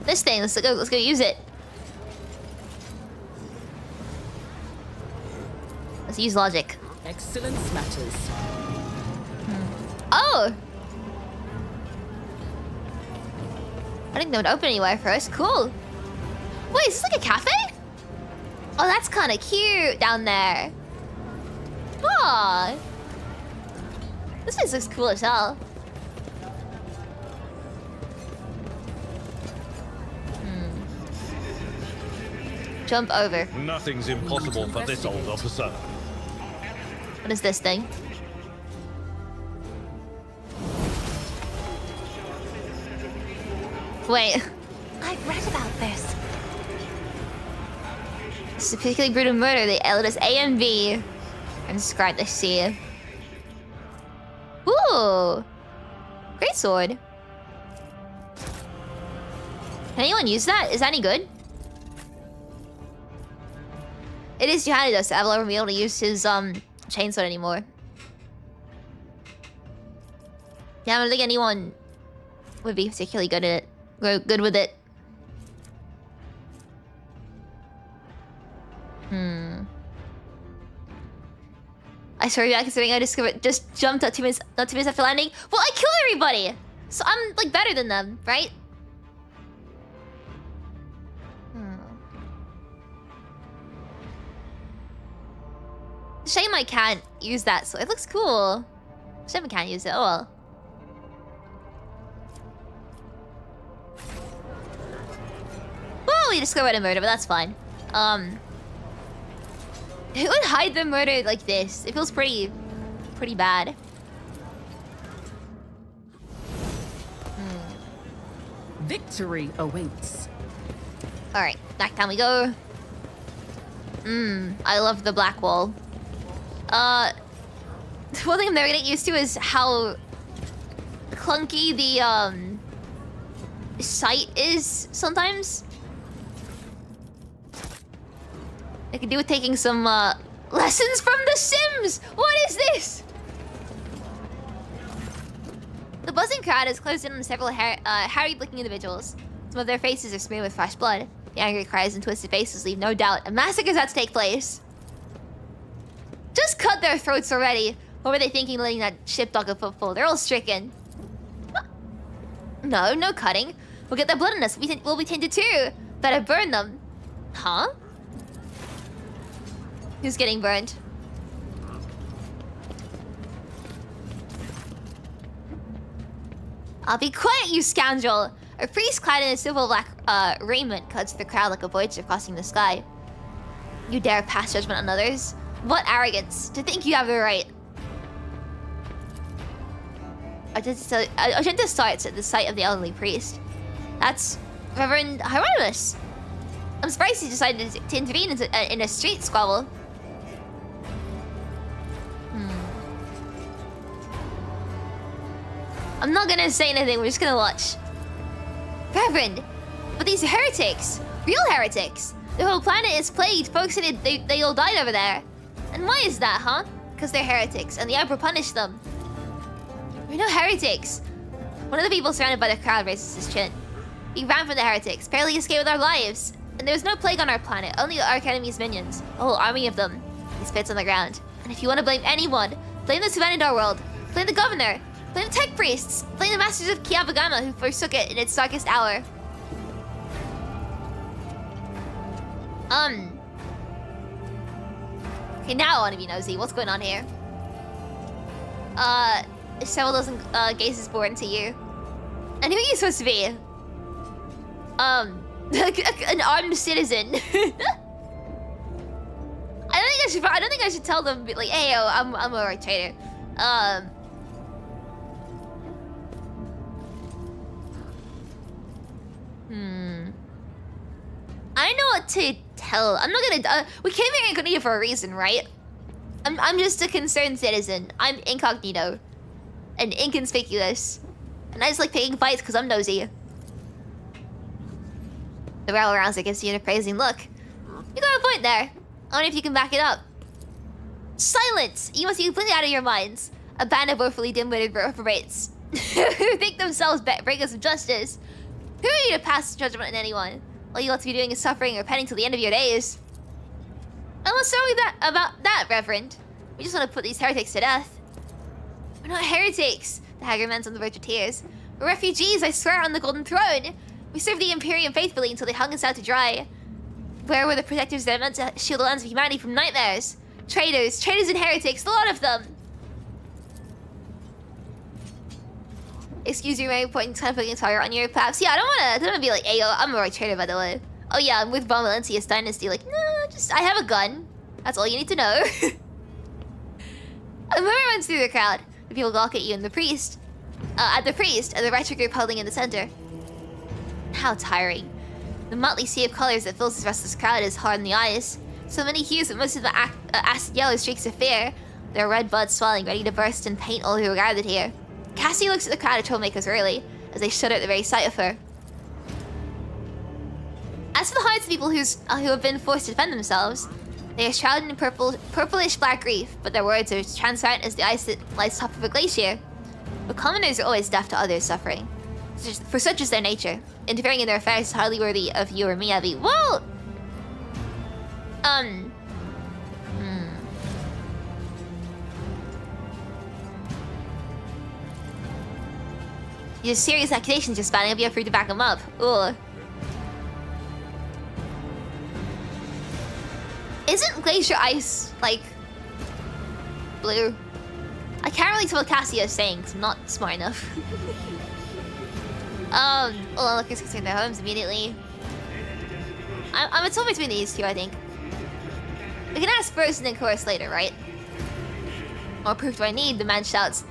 This thing. Let's go use it. Let's use logic. Excellence matters. Oh! I didn't know it would open anywhere for us. Cool. Wait, is this like a cafe? Oh, that's kind of cute down there. Aw. This place looks cool as hell. Jump over. Nothing's impossible for this old officer. What is this thing? Wait. I've read about this. This is a particularly brutal murder. They yelled us A and B and described the C. Ooh. Great sword. Can anyone use that? Is that any good? It is Johannidas. I will never be able to use his chainsword anymore. Yeah, I don't think anyone would be particularly good at it. Good with it. I swear, yeah, considering I just jumped out 2 minutes, not 2 minutes after landing. Well, I killed everybody, so I'm like better than them, right? Shame I can't use that, so it looks cool. Shame I can't use it. Oh well. Well, we discovered a murder, but that's fine. Who would hide the murder like this? It feels pretty bad. Victory awaits. All right, back down we go. I love the black wall. One thing I'm never gonna get used to is how clunky the sight is sometimes. I could do with taking some lessons from The Sims. What is this? The buzzing crowd has closed in on several harried-looking individuals. Some of their faces are smeared with fresh blood. The angry cries and twisted faces leave no doubt a massacre is about to take place. Just cut their throats already. What were they thinking letting that shipdog of Footfall? They're all stricken. No cutting. We'll get their blood in us. We'll be tainted too. Better burn them. Huh? Who's getting burned? I'll be quiet, you scoundrel! A priest clad in a silver black raiment cuts through the crowd like a voyager crossing the sky. You dare pass judgment on others? What arrogance to think you have the right. Agenda starts at the sight of the elderly priest. That's Reverend Hieronymus. I'm surprised he decided to intervene in a street squabble. I'm not gonna say anything, we're just gonna watch. Reverend, but these heretics, real heretics. The whole planet is plagued, folks, and they all died over there. And why is that, huh? Because they're heretics, and the Emperor punished them. We're no heretics. One of the people surrounded by the crowd raises his chin. We ran from the heretics, barely escaped with our lives. And there was no plague on our planet, only our enemy's minions. A whole army of them. He spits on the ground. And if you want to blame anyone, blame those who abandoned our world. Blame the governor. Blame the tech priests. Blame the masters of Kiabagama who forsook it in its darkest hour. Okay, now I want to be nosy. What's going on here? Several dozen gazes born to you. And who are you supposed to be? An armed citizen. I don't think I should tell them like, hey, yo, I'm a rogue trader. I don't know what to tell. I'm not gonna. We came here incognito for a reason, right? I'm just a concerned citizen. I'm incognito and inconspicuous, and I just like picking fights because I'm nosy. The rattle arouser gives you an appraising look. You got a point there. I wonder if you can back it up. Silence! You must be completely out of your minds. A band of woefully dim-witted reprobates who think themselves breakers of justice. Who are you to pass judgment on anyone? All you ought to be doing is suffering and repenting till the end of your days. And what's wrong with about that, Reverend? We just want to put these heretics to death. We're not heretics. The haggard man's on the verge of tears. We're refugees, I swear, on the Golden Throne. We served the Imperium faithfully until they hung us out to dry. Where were the protectors that are meant to shield the lands of humanity from nightmares? Traitors and heretics, a lot of them. Excuse me, my point kind of putting a target on your paps. Yeah, I don't wanna be like, hey, yo, I'm a rogue trader, by the way. Oh yeah, I'm with Valentius Dynasty. Like, no, just I have a gun. That's all you need to know. A murmur runs through the crowd. The people gawk at you and the priest. And the retro group huddling in the center. How tiring. The motley sea of colors that fills this restless crowd is hard on the eyes. So many hues that most of them acid yellow streaks of fear. Their red buds swelling, ready to burst and paint all who are gathered here. Cassie looks at the crowd of troublemakers early, as they shudder at the very sight of her. As for the hearts of people who have been forced to defend themselves, they are shrouded in purplish black grief, but their words are transparent as the ice that lies top of a glacier. But commoners are always deaf to others' suffering, for such is their nature. Interfering in their affairs is hardly worthy of you or me, Ebi. Well, Your serious accusations just spouting up, you have free to back them up. Ugh. Isn't glacier ice, like, blue? I can't really tell what Cassio's saying, because I'm not smart enough. Onlookers can take their homes immediately. I'm a total between these two, I think. We can ask first and then chorus later, right? More proof do I need, the man shouts.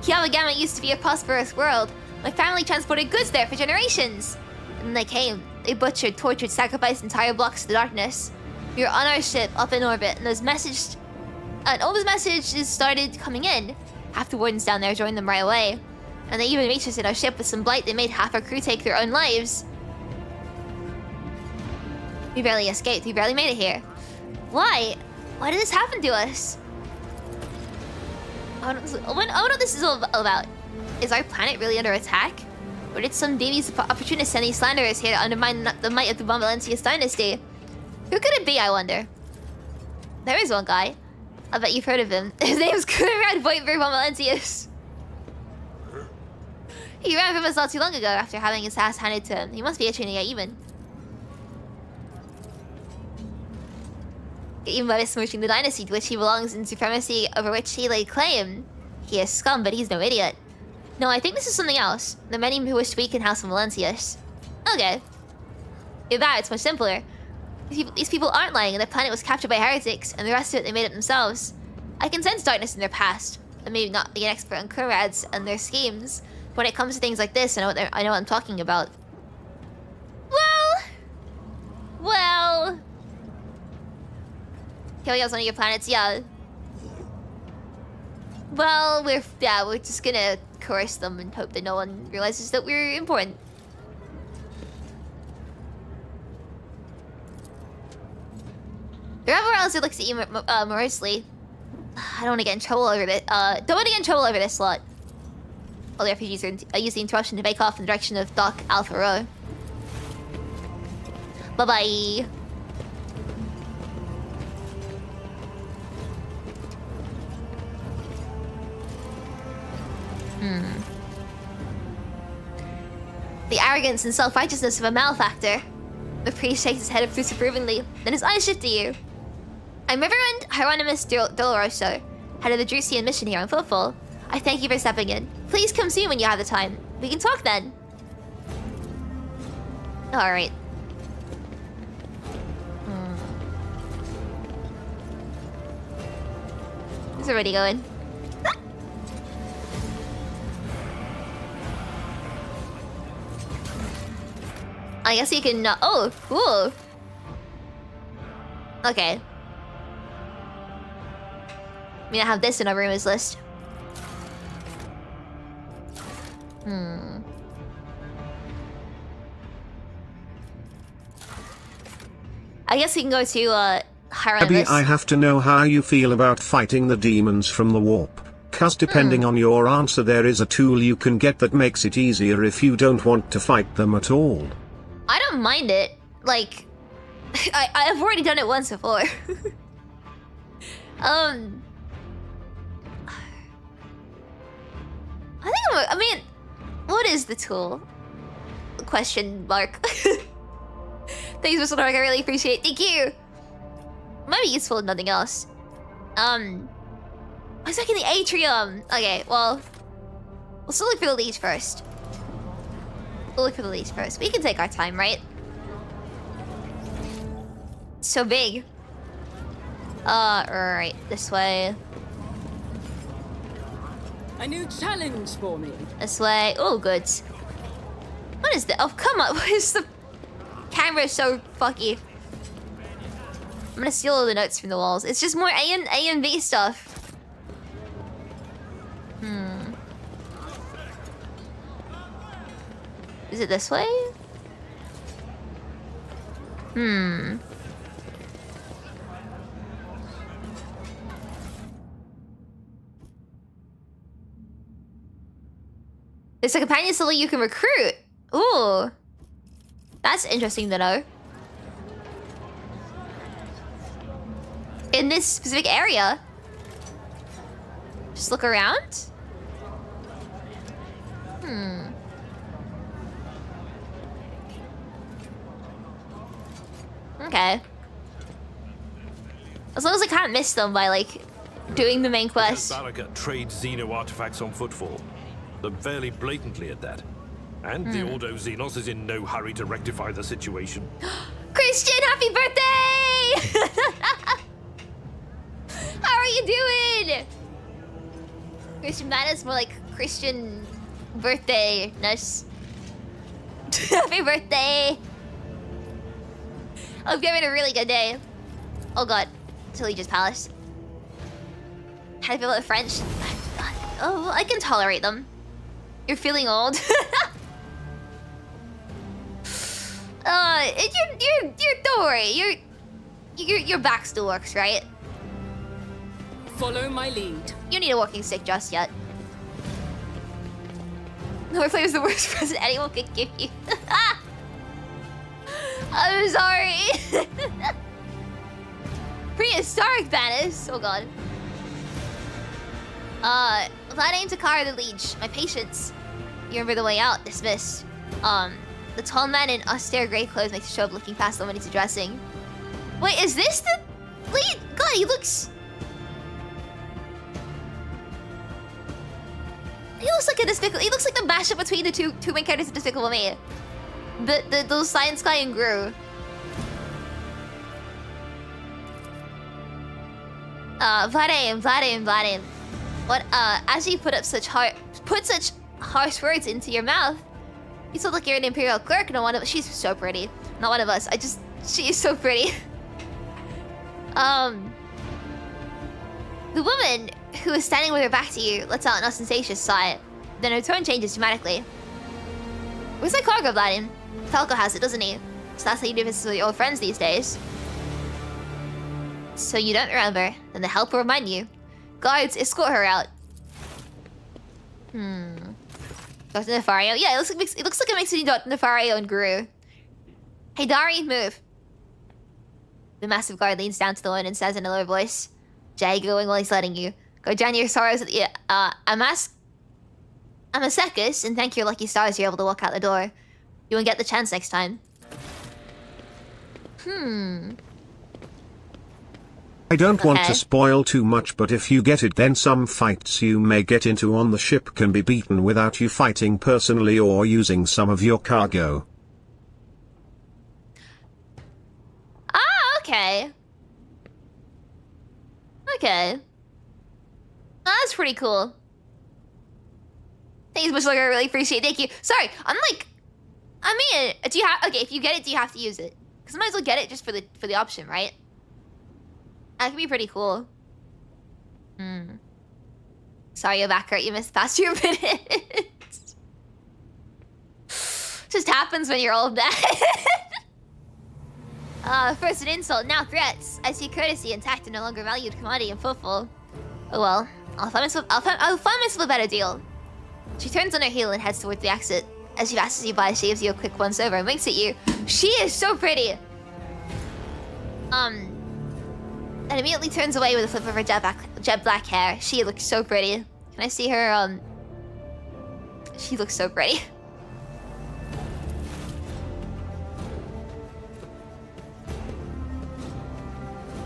Kiabagama used to be a prosperous world. My family transported goods there for generations. And then they came. They butchered, tortured, sacrificed entire blocks to the darkness. We were on our ship, up in orbit, and all those messages started coming in. Half the wardens down there joined them right away. And they even reached us in our ship with some blight. They made half our crew take their own lives. We barely escaped. We barely made it here. Why? Why did this happen to us? I don't know what this is all about. Is our planet really under attack? Or did some devious opportunists send these slanderers here to undermine the might of the Valentius Dynasty? Who could it be, I wonder? There is one guy. I bet you've heard of him. His name's Conrad Voigtberg von Valentius. He ran from us not too long ago after having his ass handed to him. He must be itching to get even. Even by besmirching the dynasty to which he belongs and supremacy over which he laid claim. He is scum, but he's no idiot. No, I think this is something else. The many who wish to weaken House of Valentius. Okay. With that, it's much simpler. These people aren't lying, and their planet was captured by heretics, and the rest of it they made up themselves. I can sense darkness in their past, and maybe not be an expert on Kurads and their schemes. But when it comes to things like this, I know what I'm talking about. Well. Killing us one of your planets, yeah. Well, we're just gonna coerce them and hope that no one realizes that we're important. Whoever else who looks at you morosely. I don't want to get in trouble over this. Don't want to get in trouble over this lot. All the refugees are use the interruption to make off in the direction of Dock Alpha Row. Bye-bye. The arrogance and self-righteousness of a malefactor. The priest shakes his head disapprovingly, then his eyes shift to you. I'm Reverend Hieronymus Doloroso, head of the Drusian mission here on Footfall. I thank you for stepping in. Please come soon when you have the time. We can talk then. Alright. It's already going. I guess you can... oh, cool. Okay. I mean, I have this in our rumors list. I guess we can go to, Hieronymus. Ebi, I have to know how you feel about fighting the demons from the warp. Cause depending on your answer, there is a tool you can get that makes it easier if you don't want to fight them at all. I don't mind it. Like, I've already done it once before. I mean, what is the tool? Question mark. Thanks, Mr. Nork, I really appreciate it. Thank you. Might be useful if nothing else. I was looking at the atrium. Okay, well, we'll still look for the leads first. We'll look for the leads first. We can take our time, right? It's so big. Right, this way. A new challenge for me. This way. Oh, good. What is that? Oh, come on. Why is the camera so fucky? I'm gonna steal all the notes from the walls. It's just more A and B stuff. Is it this way? It's a companion solely you can recruit. Ooh. That's interesting to know. In this specific area. Just look around. Okay. As long as I can't miss them by, like, doing the main quest. Baraka trades Xeno artifacts on Footfall. They're fairly blatantly at that. And the Ordo Xenos is in no hurry to rectify the situation. Christian, happy birthday! How are you doing? Christian Madness, more like Christian birthday-ness. Happy birthday! I hope you're having a really good day. Oh god, Telegia's Palace. How do you feel about the French? Oh, I can tolerate them. You're feeling old. Don't worry. Your back still works, right? Follow my lead. You don't need a walking stick just yet. Northflame is the worst present anyone could give you. I'm sorry. Prehistoric banners. Oh god. Vladimir Takara the Leech. My patience. You remember the way out. Dismissed. The tall man in austere grey clothes makes a show of looking past the one he's addressing. Wait, is this the lead? God, he looks like a Despicable. He looks like the mashup between the two main characters of Despicable Me. Those Science Guy and Gru. Vladim. What, as you put such harsh words into your mouth, you sound like you're an Imperial clerk, she's so pretty. Not one of us, she is so pretty. The woman who is standing with her back to you lets out an ostentatious sigh. Then her tone changes dramatically. Where's my cargo, Vladim? Falco has it, doesn't he? So that's how you do business with your old friends these days. So you don't remember, then the help will remind you. Guards, escort her out. Dr. Nefario? Yeah, it looks like a mix between Dr. Nefario and Guru. Hey, Dari, move. The massive guard leans down to the woman and says in a lower voice, Jay, going while he's letting you. Go drown your sorrows at the... I'm a Sekis, and thank your lucky stars you're able to walk out the door. You won't get the chance next time. I don't want to spoil too much, but if you get it, then some fights you may get into on the ship can be beaten without you fighting personally or using some of your cargo. Okay. Okay. That's pretty cool. Thanks, Bushlocker, I really appreciate it. Thank you. Sorry, I mean, do you have... Okay, if you get it, do you have to use it? Because I might as well get it just for the option, right? That could be pretty cool. Sorry, you're back, Kurt. You missed past your minutes. Just happens when you're old, man. First an insult, now threats. I see courtesy and tact are no longer valued commodity in Footfall. Oh well, I'll find myself a better deal. She turns on her heel and heads towards the exit. As she passes you by, she gives you a quick once over and winks at you. She is so pretty. And immediately turns away with a flip of her jet black hair. She looks so pretty. Can I see her? She looks so pretty.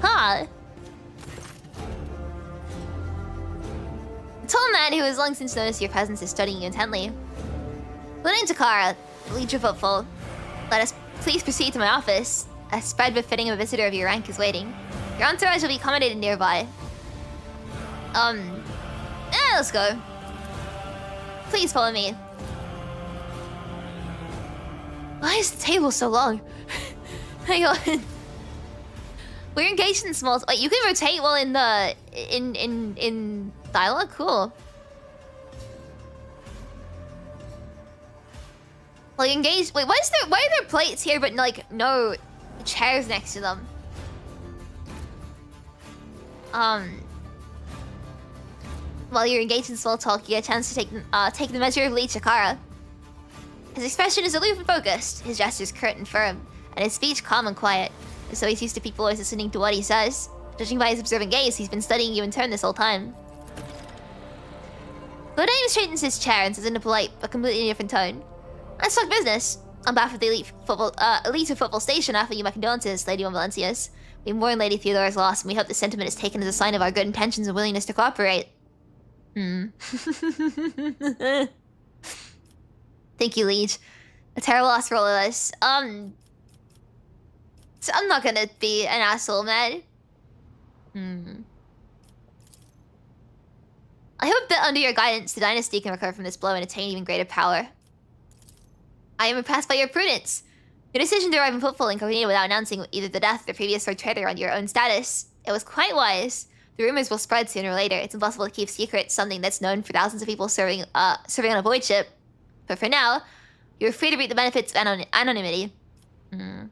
Huh. A tall man who has long since noticed your presence is studying you intently. My name's Takara, lead your Footfall. Let us please proceed to my office. A spread befitting a visitor of your rank is waiting. Your entourage will be accommodated nearby. Let's go. Please follow me. Why is the table so long? Hang on. We're engaged in small... Wait, you can rotate while in the... in dialogue? Cool. Like, engaged... Wait, why are there plates here but, like, no chairs next to them? While you're engaged in small talk, you get a chance to take the measure of Lee Chikara. His expression is aloof and focused, his gestures curt and firm, and his speech calm and quiet. So he's used to people always listening to what he says. Judging by his observant gaze, he's been studying you in turn this whole time. Lodane straightens his chair and says in a polite but completely different tone, "Let's talk business. On behalf of the elite of Footfall Station, I offer you my condolences, Lady Von Valencias. We mourn Lady Theodora's loss, and we hope this sentiment is taken as a sign of our good intentions and willingness to cooperate." Thank you, Liege. A terrible loss for all of us. So I'm not gonna be an asshole, man. I hope that under your guidance, the dynasty can recover from this blow and attain even greater power. I am impressed by your prudence. Your decision to arrive in Footfall incognito without announcing either the death of the previous Rogue Trader on your own status. It was quite wise. The rumors will spread sooner or later. It's impossible to keep secret something that's known for thousands of people serving on a void ship. But for now, you're free to reap the benefits of anonymity. Can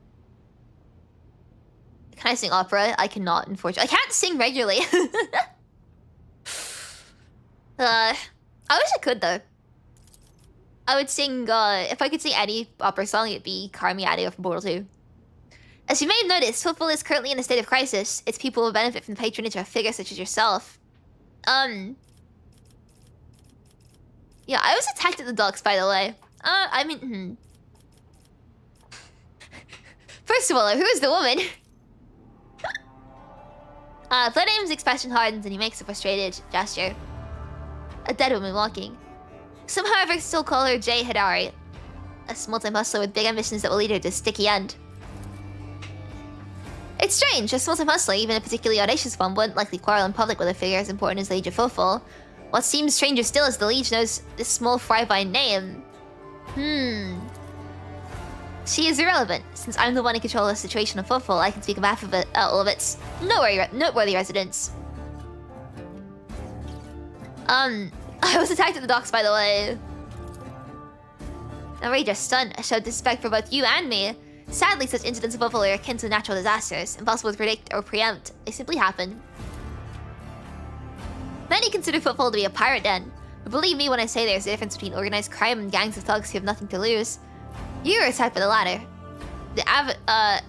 I sing opera? I cannot, unfortunately. I can't sing regularly. I wish I could, though. I would sing, if I could sing any opera song, it'd be Carmi Adio from Portal 2. As you may have noticed, Footfall is currently in a state of crisis. Its people will benefit from the patronage of figures such as yourself. Yeah, I was attacked at the docks, by the way. I mean, First of all, who is the woman? Flaname's expression hardens and he makes a frustrated gesture. A dead woman walking. Some, however, still call her Jay Hidari. A small-time hustler with big ambitions that will lead her to a sticky end. It It's strange, a small-time hustler, even a particularly audacious one, wouldn't likely quarrel in public with a figure as important as the Age of Footfall. What seems stranger still is the Liege knows this small fry by name. She is irrelevant. Since I'm the one in control of the situation of Footfall, I can speak on behalf of all of its noteworthy residents. I was attacked at the docks, by the way. Outrageous stunt. I showed disrespect for both you and me. Sadly, such incidents of Footfall are akin to natural disasters, impossible to predict or preempt. They simply happen. Many consider Footfall to be a pirate den, but believe me when I say there's a difference between organized crime and gangs of thugs who have nothing to lose. You are attacked by the latter. The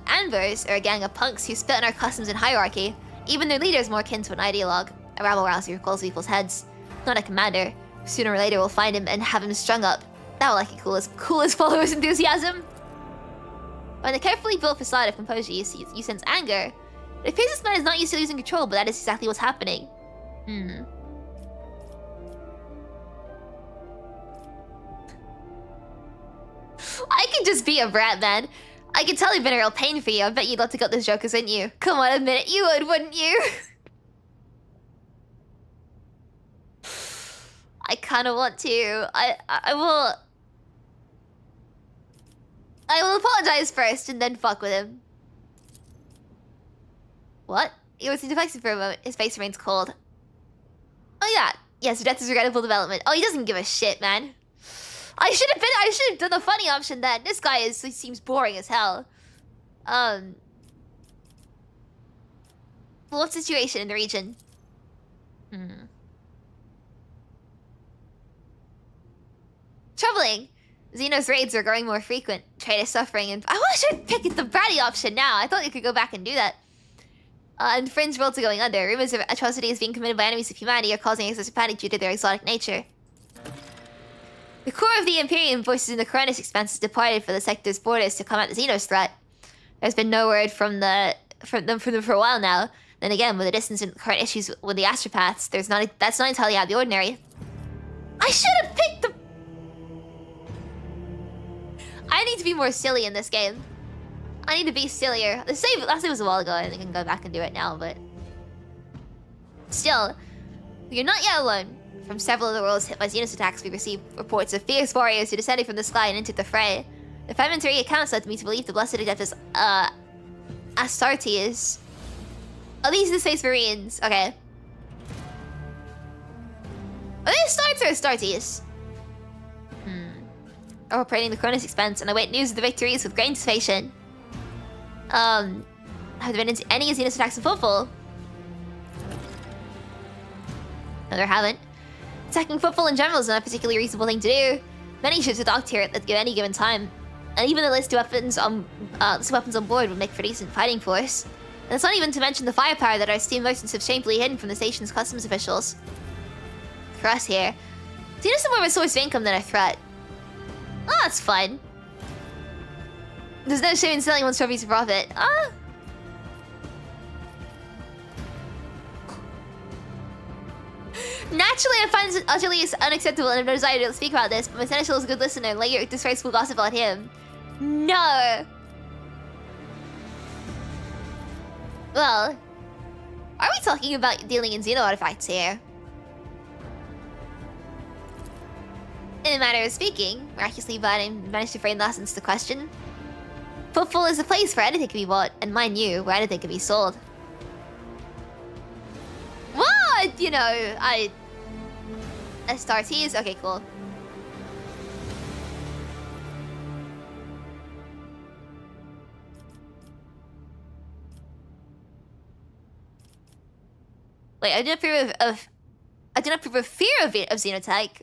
Anvers are a gang of punks who spit on our customs and hierarchy. Even their leader is more akin to an ideologue, a rabble-rouser who calls people's heads. Not a commander. Sooner or later we'll find him and have him strung up. That will like a coolest follower's enthusiasm. By the carefully built facade of composure, you sense anger. It appears this man is not used to losing control, but that is exactly what's happening. I can just be a brat, man. I can tell it's been a real pain for you. I bet you'd love to cut those jokers, wouldn't you? Come on, admit it. You would, wouldn't you? I kind of want to. I will apologize first and then fuck with him. What? He was deflected for a moment. His face remains cold. Oh yeah. Yes, death is regrettable development. Oh, he doesn't give a shit, man. I should have done the funny option then. This guy he seems boring as hell. What situation in the region? Troubling. Xeno's raids are growing more frequent. Trade is suffering, and I wish I'd pick the bratty option now. I thought you could go back and do that. And fringe worlds are going under. Rumors of atrocities being committed by enemies of humanity are causing excessive panic due to their exotic nature. The core of the Imperium voices in the Coronis expanse departed for the sector's borders to combat the Xenos threat. There's been no word from them for a while now. Then again, with the distance and current issues with the astropaths, that's not entirely out of the ordinary. I should have picked the... I need to be more silly in this game. I need to be sillier. Last save was a while ago. I think I can go back and do it now, but... Still, you're not yet alone. From several of the worlds hit by Xenos attacks, we received reports of fierce warriors who descended from the sky and entered the fray. The fragmentary accounts led me to believe the blessed Adeptus, Astartes. Oh, these are the Space Marines. Okay. Are they Astartes or Astartes? Are operating the Cronus expense, and I await news of the victories with great anticipation. Have there been any Xenos attacks in Footfall? No, there haven't. Attacking Footfall in general is not a particularly reasonable thing to do. Many ships are docked here at any given time, and even the list of weapons on board would make for a decent fighting force. And that's not even to mention the firepower that our steam merchants have shamefully hidden from the station's customs officials. For us here, Xenos are more of a source of income than a threat. Oh, that's fun. There's no shame in selling one's trophies for profit. Naturally, I find it utterly unacceptable and have no desire to speak about this, but my seneschal is a good listener and lay your disgraceful gossip on him. No! Well, are we talking about dealing in Xeno artifacts here? In a manner of speaking, miraculously I managed to frame the essence to question. Footfall is a place where anything can be bought, and mind you, where anything can be sold. What? You know, Astartes? Okay, cool. Wait, I do not approve of fear of Xenotech.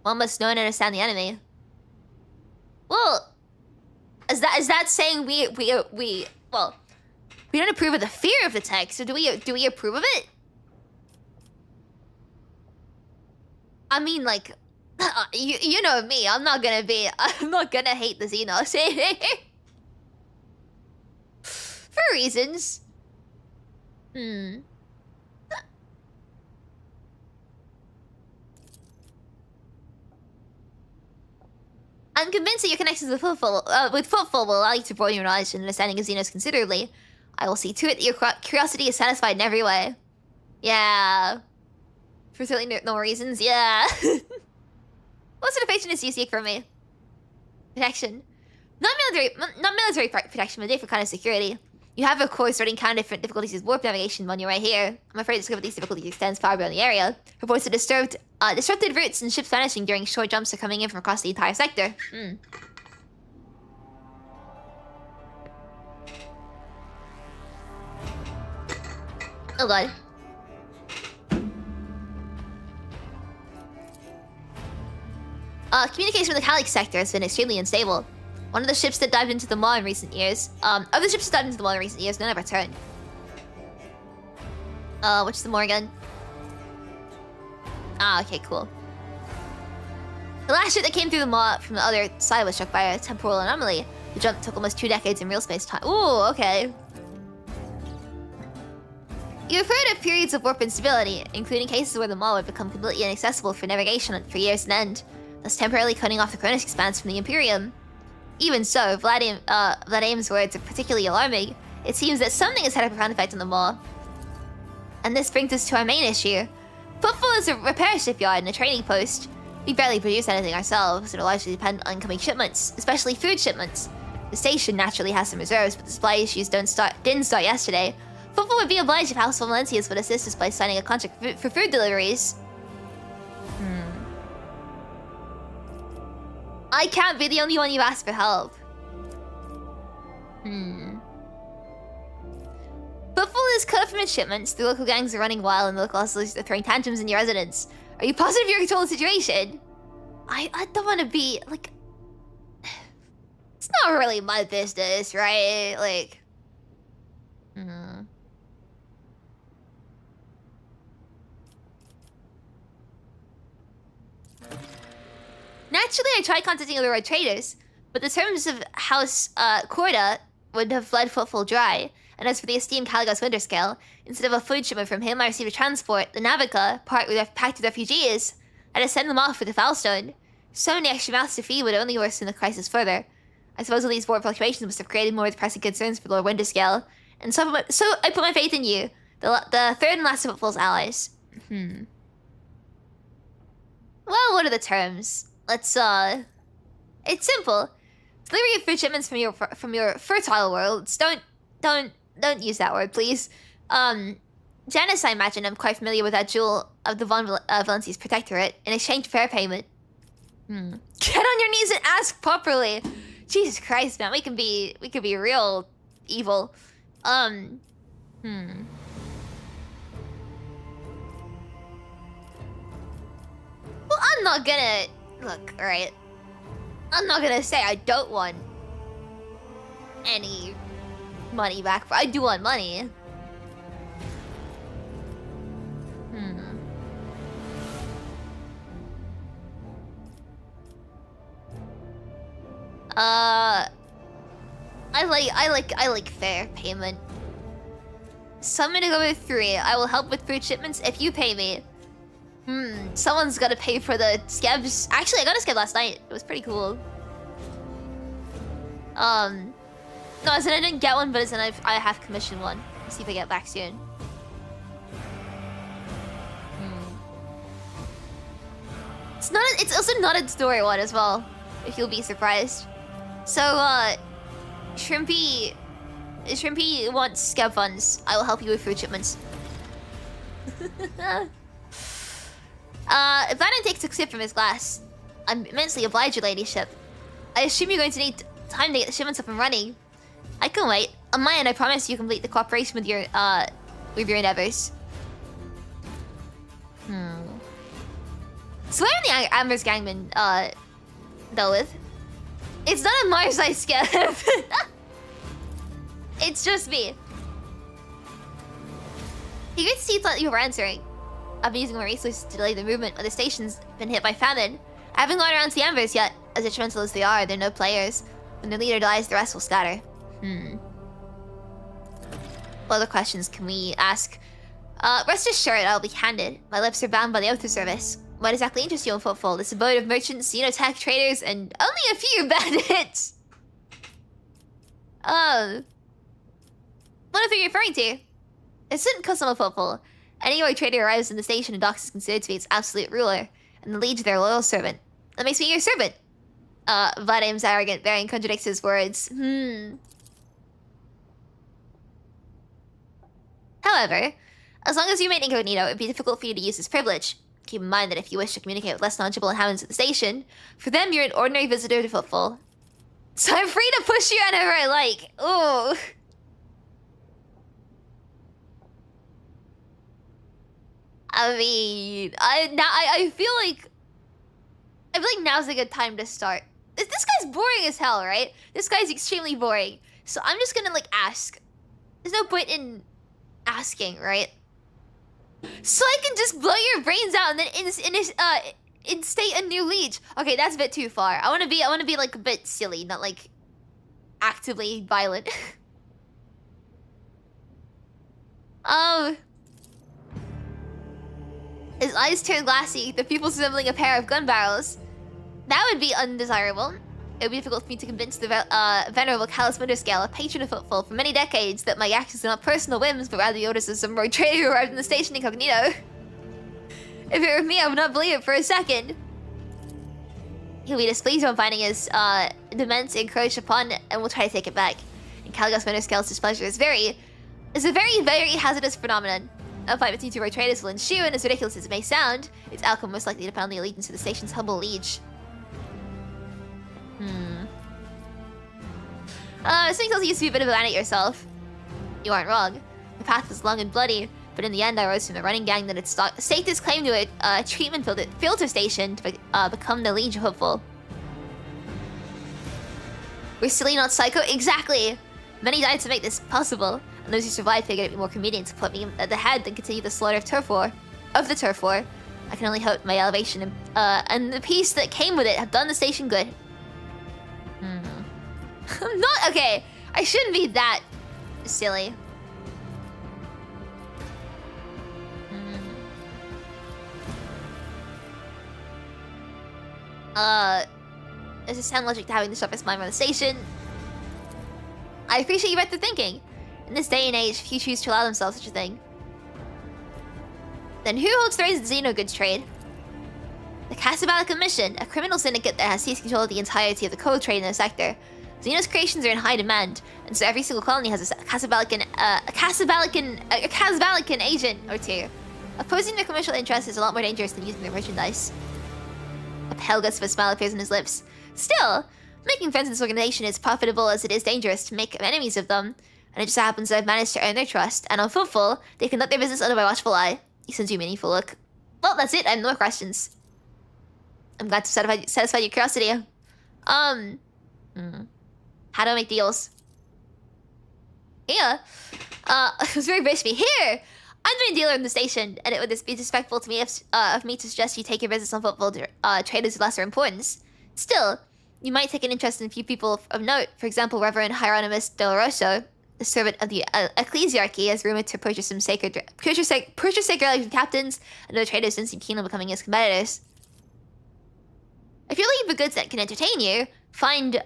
One must know and understand the enemy. Well, is that saying we don't approve of the fear of the tech, so do we approve of it? I mean, like, you know me, I'm not gonna hate the Xenos. For reasons. I'm convinced that your connections with Footfall will allow you to broaden your knowledge and understanding of Xenos considerably. I will see to it that your curiosity is satisfied in every way. Yeah. For certainly no reasons, yeah. What sort of patience do you seek from me? Protection. Not military protection, but different kind of security. You have, of course, already encountered different difficulties with warp navigation when you're right here. I'm afraid to discover these difficulties extends far beyond the area. Reports of disrupted routes and ships vanishing during short jumps are coming in from across the entire sector. Oh god. Communication with the Calyx sector has been extremely unstable. One of the ships that dived into the maw in recent years, other ships that dived into the maw in recent years, none have returned. What's the maw again? Ah, okay, cool. The last ship that came through the maw from the other side was struck by a temporal anomaly. The jump took almost 2 decades in real space time. Ooh, okay. You've heard of periods of warp instability, including cases where the maw would become completely inaccessible for navigation for years on end, thus temporarily cutting off the Cronus expanse from the Imperium. Even so, Vladim's words are particularly alarming. It seems that something has had a profound effect on the maw. And this brings us to our main issue. Footfall is a repair shipyard and a training post. We barely produce anything ourselves, and largely depend on incoming shipments, especially food shipments. The station naturally has some reserves, but the supply issues didn't start yesterday. Footfall would be obliged if Household Valencias would assist us by signing a contract for food deliveries. I can't be the only one you asked for help. Footfall is cut off from its shipments. The local gangs are running wild and the local hustlers are throwing tantrums in your residence. Are you positive you control the situation? I don't want to be, like... It's not really my business, right? Like... Naturally, I tried contacting other rogue traders, but the terms of House Corda would have bled Footfall dry. And as for the esteemed Caligos Winterscale, instead of a food shipment from him, I received a transport, the Navica, packed with refugees. I had to send them off with the Foulstone. So many extra mouths to feed would only worsen the crisis further. I suppose all these war fluctuations must have created more pressing concerns for Lord Winterscale. And so I put my faith in you, the third and last of Footfall's allies. Well, what are the terms? Let's, it's simple. Delivery of food shipments from your fertile worlds. Don't use that word, please. Janice, I imagine, I'm quite familiar with that jewel of the Valencia's protectorate. In exchange for fair payment. Get on your knees and ask properly. Jesus Christ, man, we can be real evil. Well, I'm not gonna... Look, alright. I'm not gonna say I don't want any money back. I do want money. I like fair payment. So I'm gonna go with 3. I will help with food shipments if you pay me. Someone's gotta pay for the scabs. Actually, I got a scab last night. It was pretty cool. No, as in I didn't get one, but as in I have commissioned one. Let's see if I get back soon. It's also not a story one as well, if you'll be surprised. So, Shrimpy wants scab funds. I will help you with food shipments. Vannon takes a sip from his glass. I'm immensely obliged, your ladyship. I assume you're going to need time to get the shipments up and running. I can wait. On my end, I promise you complete the cooperation with your endeavors. So where are the Amber's gangmen dealt with? It's not a Mars-sized scab. It's just me. You get to see that you were answering. I've been using my resources to delay the movement, but the station's been hit by famine. I haven't gone around to the Ambers yet. As detrimental as they are, they're no players. When their leader dies, the rest will scatter. What other questions can we ask? Rest assured, I'll be candid. My lips are bound by the oath of service. What exactly interests you in Footfall? This abode of merchants, tech traders, and only a few bandits. What are you referring to? A certain custom of Footfall. Any rogue trader arrives in the station and docks is considered to be its absolute ruler, and the liege their loyal servant. That makes me your servant. Vadim's arrogant bearing contradicts his words. However, as long as you remain incognito, it would be difficult for you to use this privilege. Keep in mind that if you wish to communicate with less knowledgeable inhabitants of the station, for them you're an ordinary visitor to Footfall. So I'm free to push you whenever I like. Ooh. I mean, I feel like now's a good time to start. This guy's boring as hell, right? This guy's extremely boring. So I'm just gonna ask. There's no point in asking, right? So I can just blow your brains out and then instate a new liege. Okay, that's a bit too far. I wanna be like a bit silly, not like actively violent. His eyes turn glassy, the pupils resembling a pair of gun barrels. That would be undesirable. It would be difficult for me to convince the venerable Callus Winterscale, a patron of Footfall for many decades, that my actions are not personal whims, but rather the orders of some rogue trader who arrived in the station incognito. If it were me, I would not believe it for a second. He'll be displeased when finding his dements encroach upon, and will try to take it back. And Callus Winterscale's displeasure is a very, very hazardous phenomenon. A fight between two rogue traders will ensue, and as ridiculous as it may sound, its outcome most likely depend on the allegiance of the station's humble liege. Something tells you used to be a bit of a man at yourself. You aren't wrong. The path was long and bloody, but in the end I rose from the running gang that had staked its claim to a treatment filter station to become the liege of Footfall. We're silly, not psycho? Exactly! Many died to make this possible, and those who survived figured it'd be more convenient to put me at the head than continue the slaughter of the turf war. I can only hope my elevation and the peace that came with it have done the station good. I'm not okay. I shouldn't be that silly. Does it sound logic to having the sharpest mind on the station? I appreciate your breadth of thinking. In this day and age, few choose to allow themselves such a thing. Then who holds the reins of the Xenogoods trade? The Casablanca Mission, a criminal syndicate that has seized control of the entirety of the coal trade in the sector. Xenos creations are in high demand, and so every single colony has a Casablancan agent or two. Opposing their commercial interests is a lot more dangerous than using their merchandise. A pale gust of a smile appears on his lips. Still, making friends in this organization is profitable as it is dangerous to make enemies of them, and it just happens that I've managed to earn their trust, and on Footfall, they conduct their business under my watchful eye. He sends you a meaningful look. Well, that's it. I have no more questions. I'm glad to satisfy your curiosity. How do I make deals? Yeah. It was very rich of me. Here! I'm the main dealer in the station, and it would be disrespectful to me of me to suggest you take your business on Footfall traders of lesser importance. Still, you might take an interest in a few people of note. For example, Reverend Hieronymus Doloroso, the servant of the ecclesiarchy, is rumored to purchase some sacred relics from captains, and other traders don't seem keen on becoming his competitors. If you're looking for goods that can entertain you, find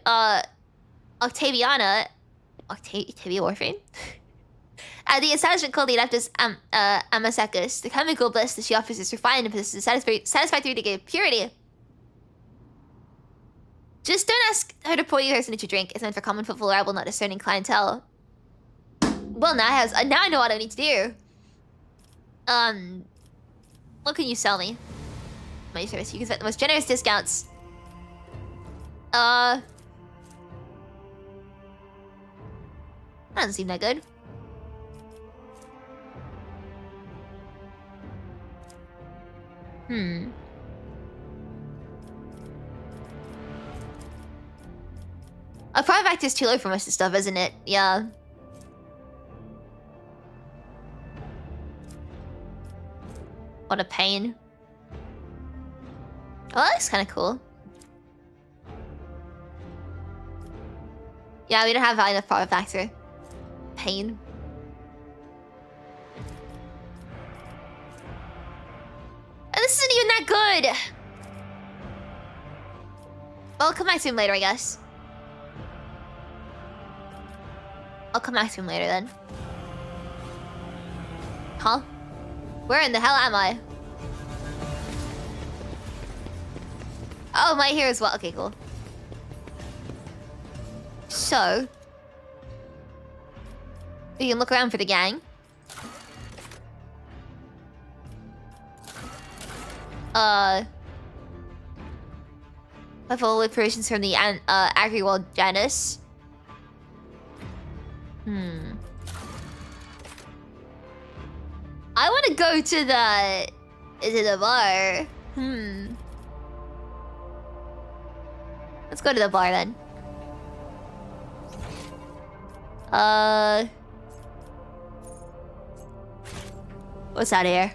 Octavia Warframe? At the establishment called the Adeptus Amasecus, the chemical bliss that she offers is refined and possesses a satisfactory degree of purity. Just don't ask her to pour you her signature drink. It's meant for common Footfall arrival, not discerning clientele. Well, now I know what I need to do. What can you sell me? My service. You can spend the most generous discounts. That doesn't seem that good. A private factor is too low for most of the stuff, isn't it? Yeah. What a pain. Oh, that looks kind of cool. Yeah, we don't have enough private factor. Pain. And this isn't even that good. I'll come back to him later, I guess. I'll come back to him later then. Huh? Where in the hell am I? Oh, my here as well. Okay, cool. So... we can look around for the gang. Level with provisions from the Agri-World Janus. I want to go to the... is it a bar? Let's go to the bar then. What's out here?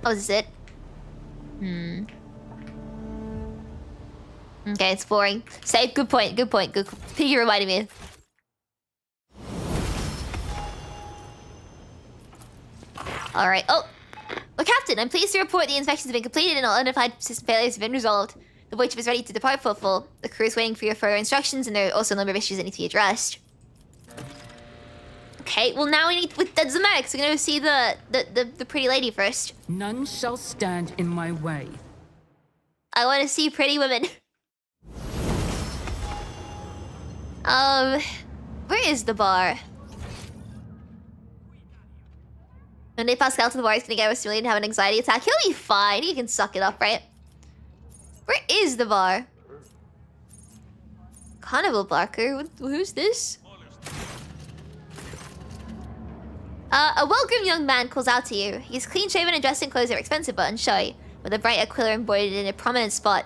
Oh, is this it? Okay, it's boring. Save. Good point. Good point. Good. Piggy reminded me. All right. Oh, well, Captain, I'm pleased to report the inspections have been completed and all identified system failures have been resolved. The voyage is ready to depart Footfall. The crew is waiting for your further instructions, and there are also a number of issues that need to be addressed. Okay, well now we need with the medics. We're gonna go see the pretty lady first. None shall stand in my way. I want to see pretty women. Where is the bar? When they Pascal to the bar, he's gonna get stimulated and have an anxiety attack. He'll be fine. He can suck it up, right? Where is the bar? Carnival Barker? Who's this? A welcome young man calls out to you. He's clean-shaven and dressed in clothes that are expensive but unshowy, with a bright aquila embroidered in a prominent spot.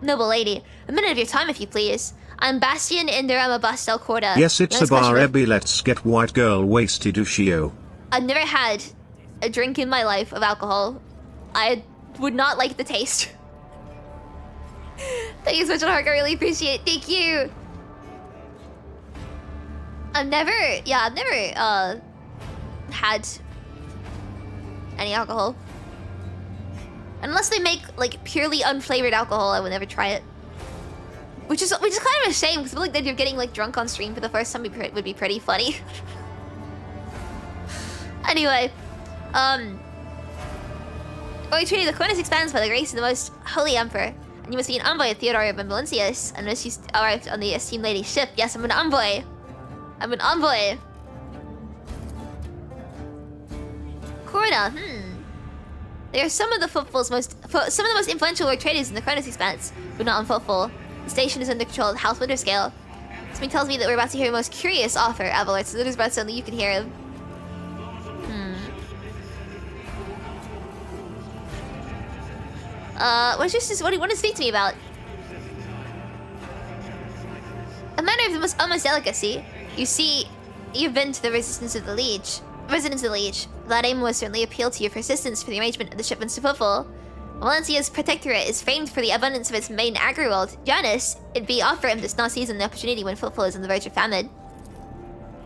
Noble lady, a minute of your time if you please. I'm Bastian Inderama Bastel Corda. Yes, it's a bar, Ebi. Let's get white girl wasted, Ushio. I've never had a drink in my life of alcohol. I would not like the taste. Thank you so much, Hark. I really appreciate it. Thank you. I've never had any alcohol. Unless they make like purely unflavored alcohol, I would never try it. Which is kind of a shame, because I feel like that you're getting like drunk on stream for the first time would be pretty funny. Anyway, Rogue Trader, the Cornus expands by the grace of the most holy emperor. And you must be an envoy of Theodore of Valencius, unless you arrived on the esteemed lady's ship. Yes, I'm an envoy. I'm an envoy. Corda, They are some of the Footfall's most influential Rogue Traders in the Cornus expanse, but not on Footfall. The station is under control of House Winterscale. Something tells me that we're about to hear a most curious offer, Avalor, so there's about something you can hear him. What do you want to speak to me about? A matter of the most utmost delicacy. You see, you've been to the residence of the Liege. That aim was certainly appeal to your persistence for the arrangement of the shipments to Footfall. Valencia's protectorate is famed for the abundance of its main agri-world, Janus. It'd be odd for him to not seize on the opportunity when Footfall is on the verge of famine.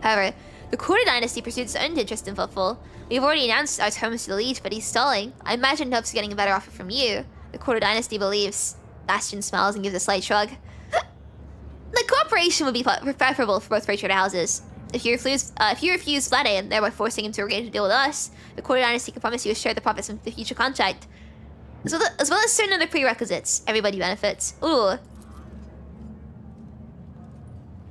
However, the Corda dynasty pursued its own interest in Footfall. We've already announced our terms to the Liege, but he's stalling. I imagine hopes of getting a better offer from you. The Corda dynasty believes. Bastion smiles and gives a slight shrug. The cooperation would be preferable for both Rogue Trader houses. If you refuse Vlade, thereby forcing him to arrange a deal with us, the Corda dynasty can promise you a share of the profits from the future contract. As well as certain other prerequisites. Everybody benefits. Ooh.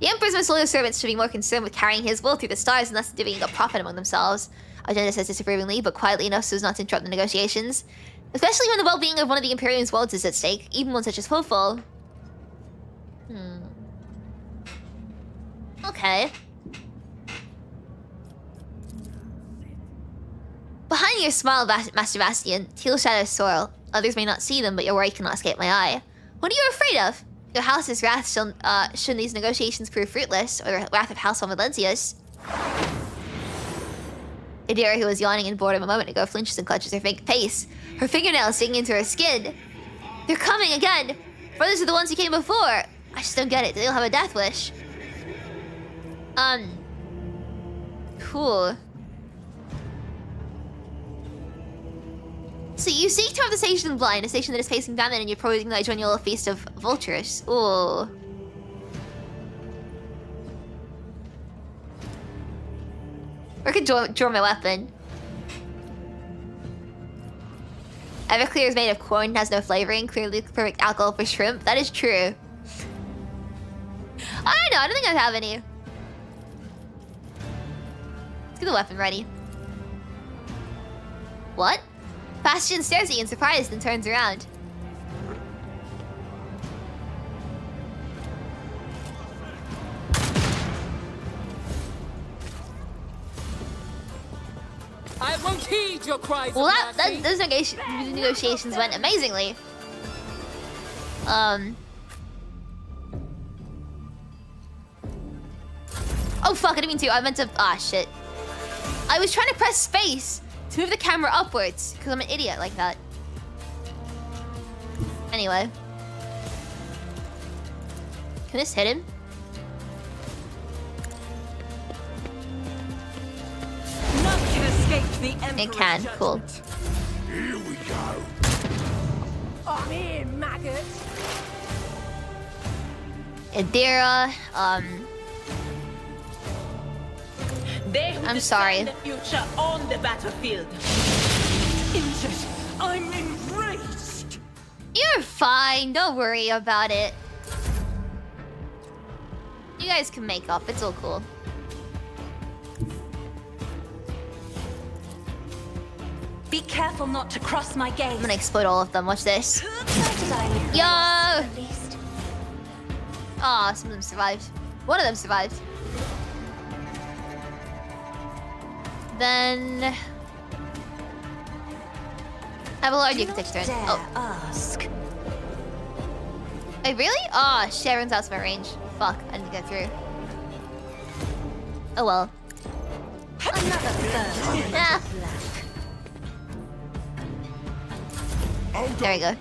The Emperor's most loyal servants should be more concerned with carrying his will through the stars and thus dividing a profit among themselves. Agenda says disapprovingly, but quietly enough so as not to interrupt the negotiations. Especially when the well-being of one of the Imperium's worlds is at stake, even one such as Footfall. Okay. Behind your smile, Master Bastian, teal shadows soar. Others may not see them, but your worry cannot escape my eye. What are you afraid of? Your house's wrath should these negotiations prove fruitless, or the wrath of House von Valencius. Idira, who was yawning in boredom a moment ago, flinches and clutches her face, her fingernails digging into her skin. They're coming again! Brothers are the ones who came before! I just don't get it. They all have a death wish. Cool. So you seek to have the station blind, a station that is facing famine, and you're proposing that I join your feast of vultures. Ooh. Or I could draw my weapon. Everclear is made of corn and has no flavoring. Clearly the perfect alcohol for shrimp. That is true. I don't know. I don't think I have any. Let's get the weapon ready. What? Bastion stares at you in surprise, then turns around. I won't heed your cries. Well, those negotiations went amazingly. Oh fuck! I didn't mean to. I meant to. Ah shit. I was trying to press space to move the camera upwards because I'm an idiot like that. Anyway, can this hit him? It can. Cool. Here we go. I'm here, maggot. Adira, I'm sorry. The future on the battlefield. Injured. I'm enraged. You're fine. Don't worry about it. You guys can make up. It's all cool. Be careful not to cross my gaze. I'm gonna explode all of them. Watch this. Yo! At least. Aw, some of them survived. One of them survived. Then... Abelard, you can take your turn. Oh. Ask. Wait, really? Aw, shit, everyone's out of my range. Fuck, I didn't get through. Oh well. Another third. Yeah. There we go.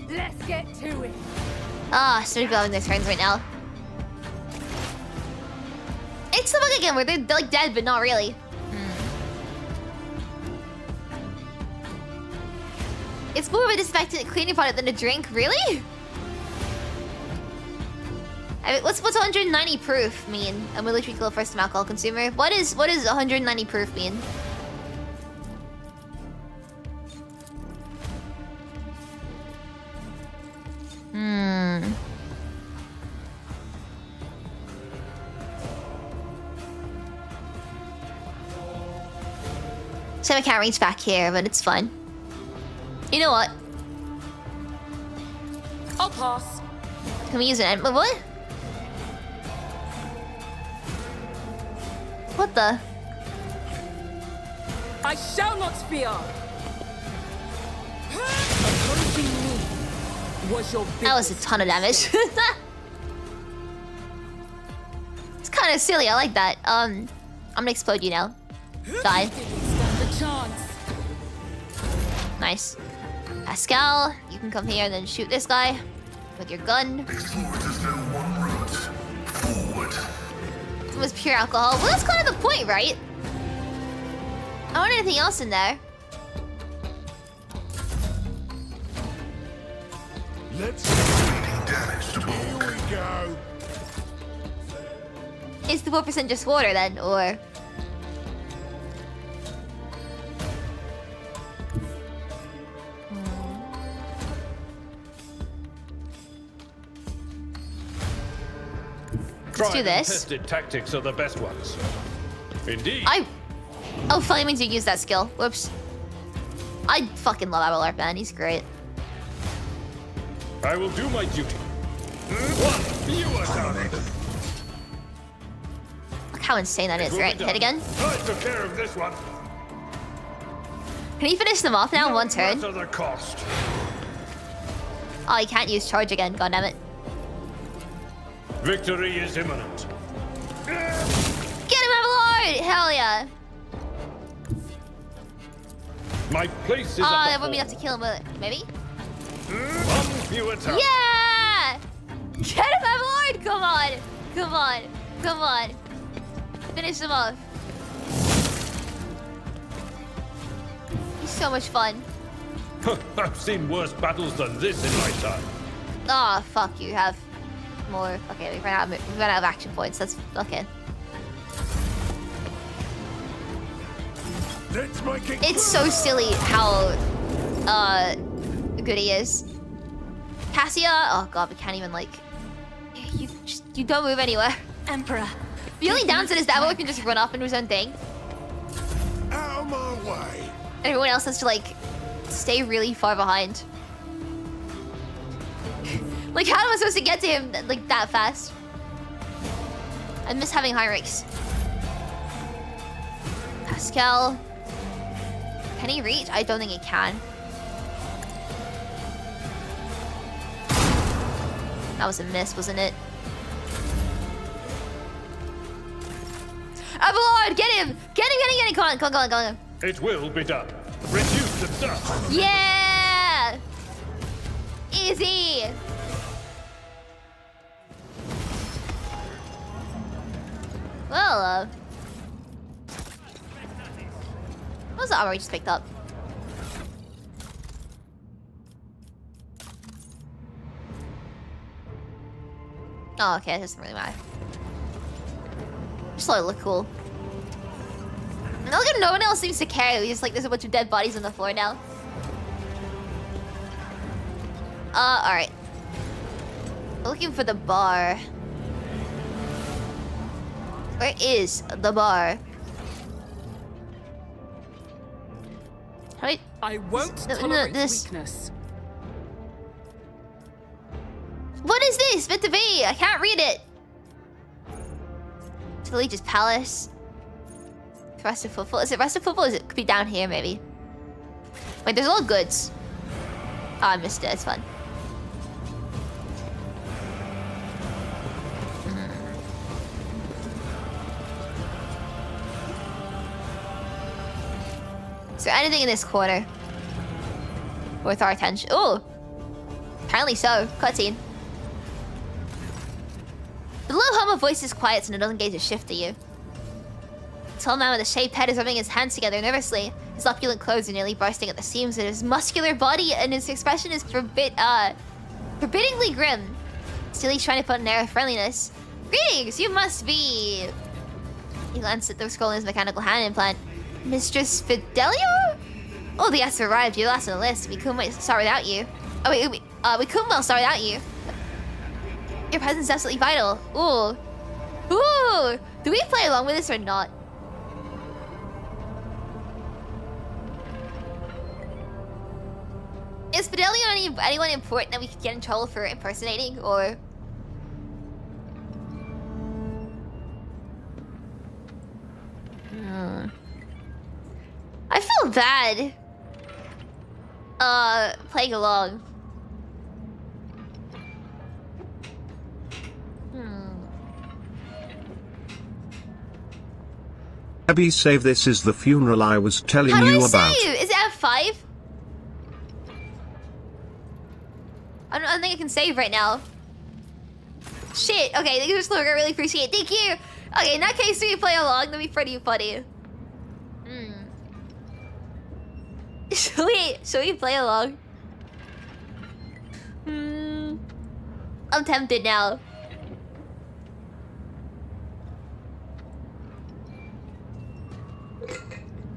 Let's get to it. Ah, so many people having their turns right now. It's the bug again where they're like dead, but not really. It's more of a disinfectant cleaning product than a drink, really? I mean, what's 190 proof mean? I'm willing to kill a first-time alcohol consumer. What does 190 proof mean? So I can't reach back here, but it's fun. You know what? I'll pass. Can we use it? What? What the? I shall not fear. Approaching me was your That was a ton of damage. It's kind of silly. I like that. I'm gonna explode you now. Die. Nice. Pascal, you can come here and then shoot this guy with your gun. Explorers know one route. Forward. It was pure alcohol. Well, that's kind of the point, right? I don't want anything else in there. Let's Damage to Here we go. Is the 4% just water then, or? Let's do this. Tested tactics are the best ones. Indeed. Oh, funny means you use that skill. Whoops. I fucking love Abelard, man. He's great. I will do my duty. One, you are down. Look how insane that is, right? Hit again. I took care of this one. Can you finish them off now in one turn? No matter the cost. Oh, you can't use charge again. God damn it. Victory is imminent. Get him, Abelard! Hell yeah. My place is That wouldn't be enough to kill him, but maybe? One fewer time. Yeah! Get him, Abelard! Come on! Come on! Come on! Finish him off. He's So much fun. I've seen worse battles than this in my time. Oh, fuck, you have more. Okay, we ran out of action points. That's okay. Let's make it. It's so silly how good he is. Cassia, oh god, we can't even like. You don't move anywhere. Emperor. The only downside is that one can just run off into his own thing. Out of my way. And everyone else has to like stay really far behind. Like, how am I supposed to get to him like that fast? I miss having Heinrichs. Pascal. Can he reach? I don't think he can. That was a miss, wasn't it? Abelard, get him! Get him! Come on. It will be done. Reduce the dust. Yeah! Easy! Well, what was the armor we just picked up? Oh, okay, it doesn't really matter. Just thought it looked cool. Now look at no one else seems to care. Just like there's a bunch of dead bodies on the floor now. Alright. Looking for the bar. Where is the bar? I won't tolerate weakness. What is this? Meant to be? I can't read it. To the Leech's Palace. Rest of Footfall. Is it Rest of Footfall? Or is it could be down here maybe? Wait, there's all goods. Oh, I missed it. It's fun. Is there anything in this corner worth our attention? Oh, apparently so. Cutscene. The low hum of voices quiets and it doesn't gaze a shift at you. The tall man with a shaved head is rubbing his hands together nervously. His opulent clothes are nearly bursting at the seams, and his muscular body and his expression is forbiddingly grim. Still, he's trying to put an air of friendliness. Greetings, you must be... He glanced at the scroll in his mechanical hand implant. Mistress Fidelio? Oh, the guests have arrived. You're last on the list. We couldn't start without you. Oh, wait, we couldn't well start without you. Your presence is absolutely vital. Ooh. Ooh! Do we play along with this or not? Is Fidelio anyone important that we could get in trouble for impersonating, or...? I feel bad. Playing along. Ebi, save. This is the funeral I was telling you about. How do I save? Is it F5? I don't think I can save right now. Shit. Okay, thank you for I really appreciate it. Thank you. Okay, in that case, we play along. That'd be pretty funny. Should we play along? I'm tempted now.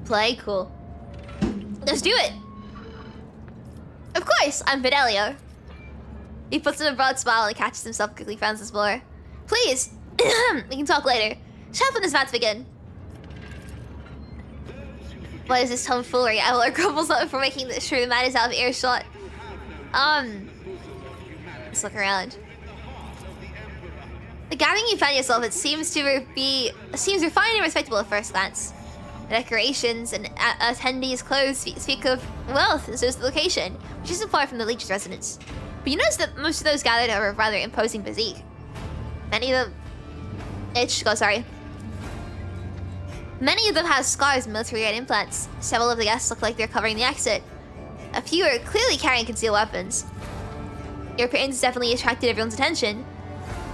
Play? Cool. Let's do it. Of course, I'm Fidelio. He puts on a broad smile and catches himself quickly, frowns some more. Please, we can talk later. Shut up when this about to begin. What is this tomfoolery? Avalor grumbles up before making sure the man is out of earshot. Let's look around. The gathering you find yourself, it seems refined and respectable at first glance. The decorations and attendees' clothes speak of wealth, and so is the location, which isn't far from the Leech's residence. But you notice that most of those gathered are of rather imposing physique. Many of them have scars and military-grade implants. Several of the guests look like they're covering the exit. A few are clearly carrying concealed weapons. Your appearance definitely attracted everyone's attention.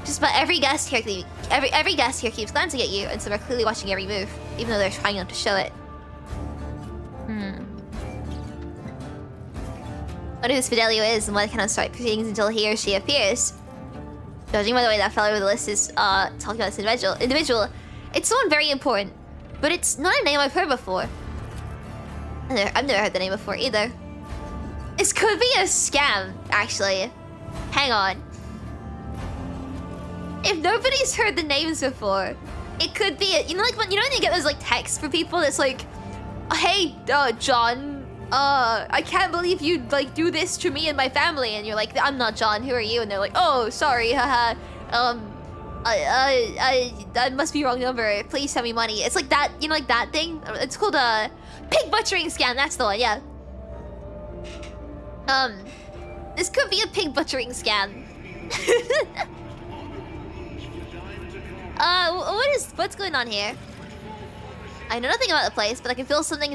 Just about every guest here keeps glancing at you, and some are clearly watching every move, even though they're trying not to show it. wonder who this Fidelio is and why I cannot start proceedings until he or she appears. Judging by the way that fellow with the list is talking about this individual, it's someone very important, but it's not a name I've heard before. I've never heard the name before either. This could be a scam, actually. Hang on. If nobody's heard the names before, it could be you know, like when you get those like texts for people that's like, hey, John, I can't believe you'd like do this to me and my family, and you're like, I'm not John, who are you? And they're like, oh, sorry, haha. That must be wrong number. Please send me money. It's like that, you know, like that thing. It's called a pig butchering scam. That's the one, yeah. This could be a pig butchering scam. What's going on here? I know nothing about the place, but I can feel something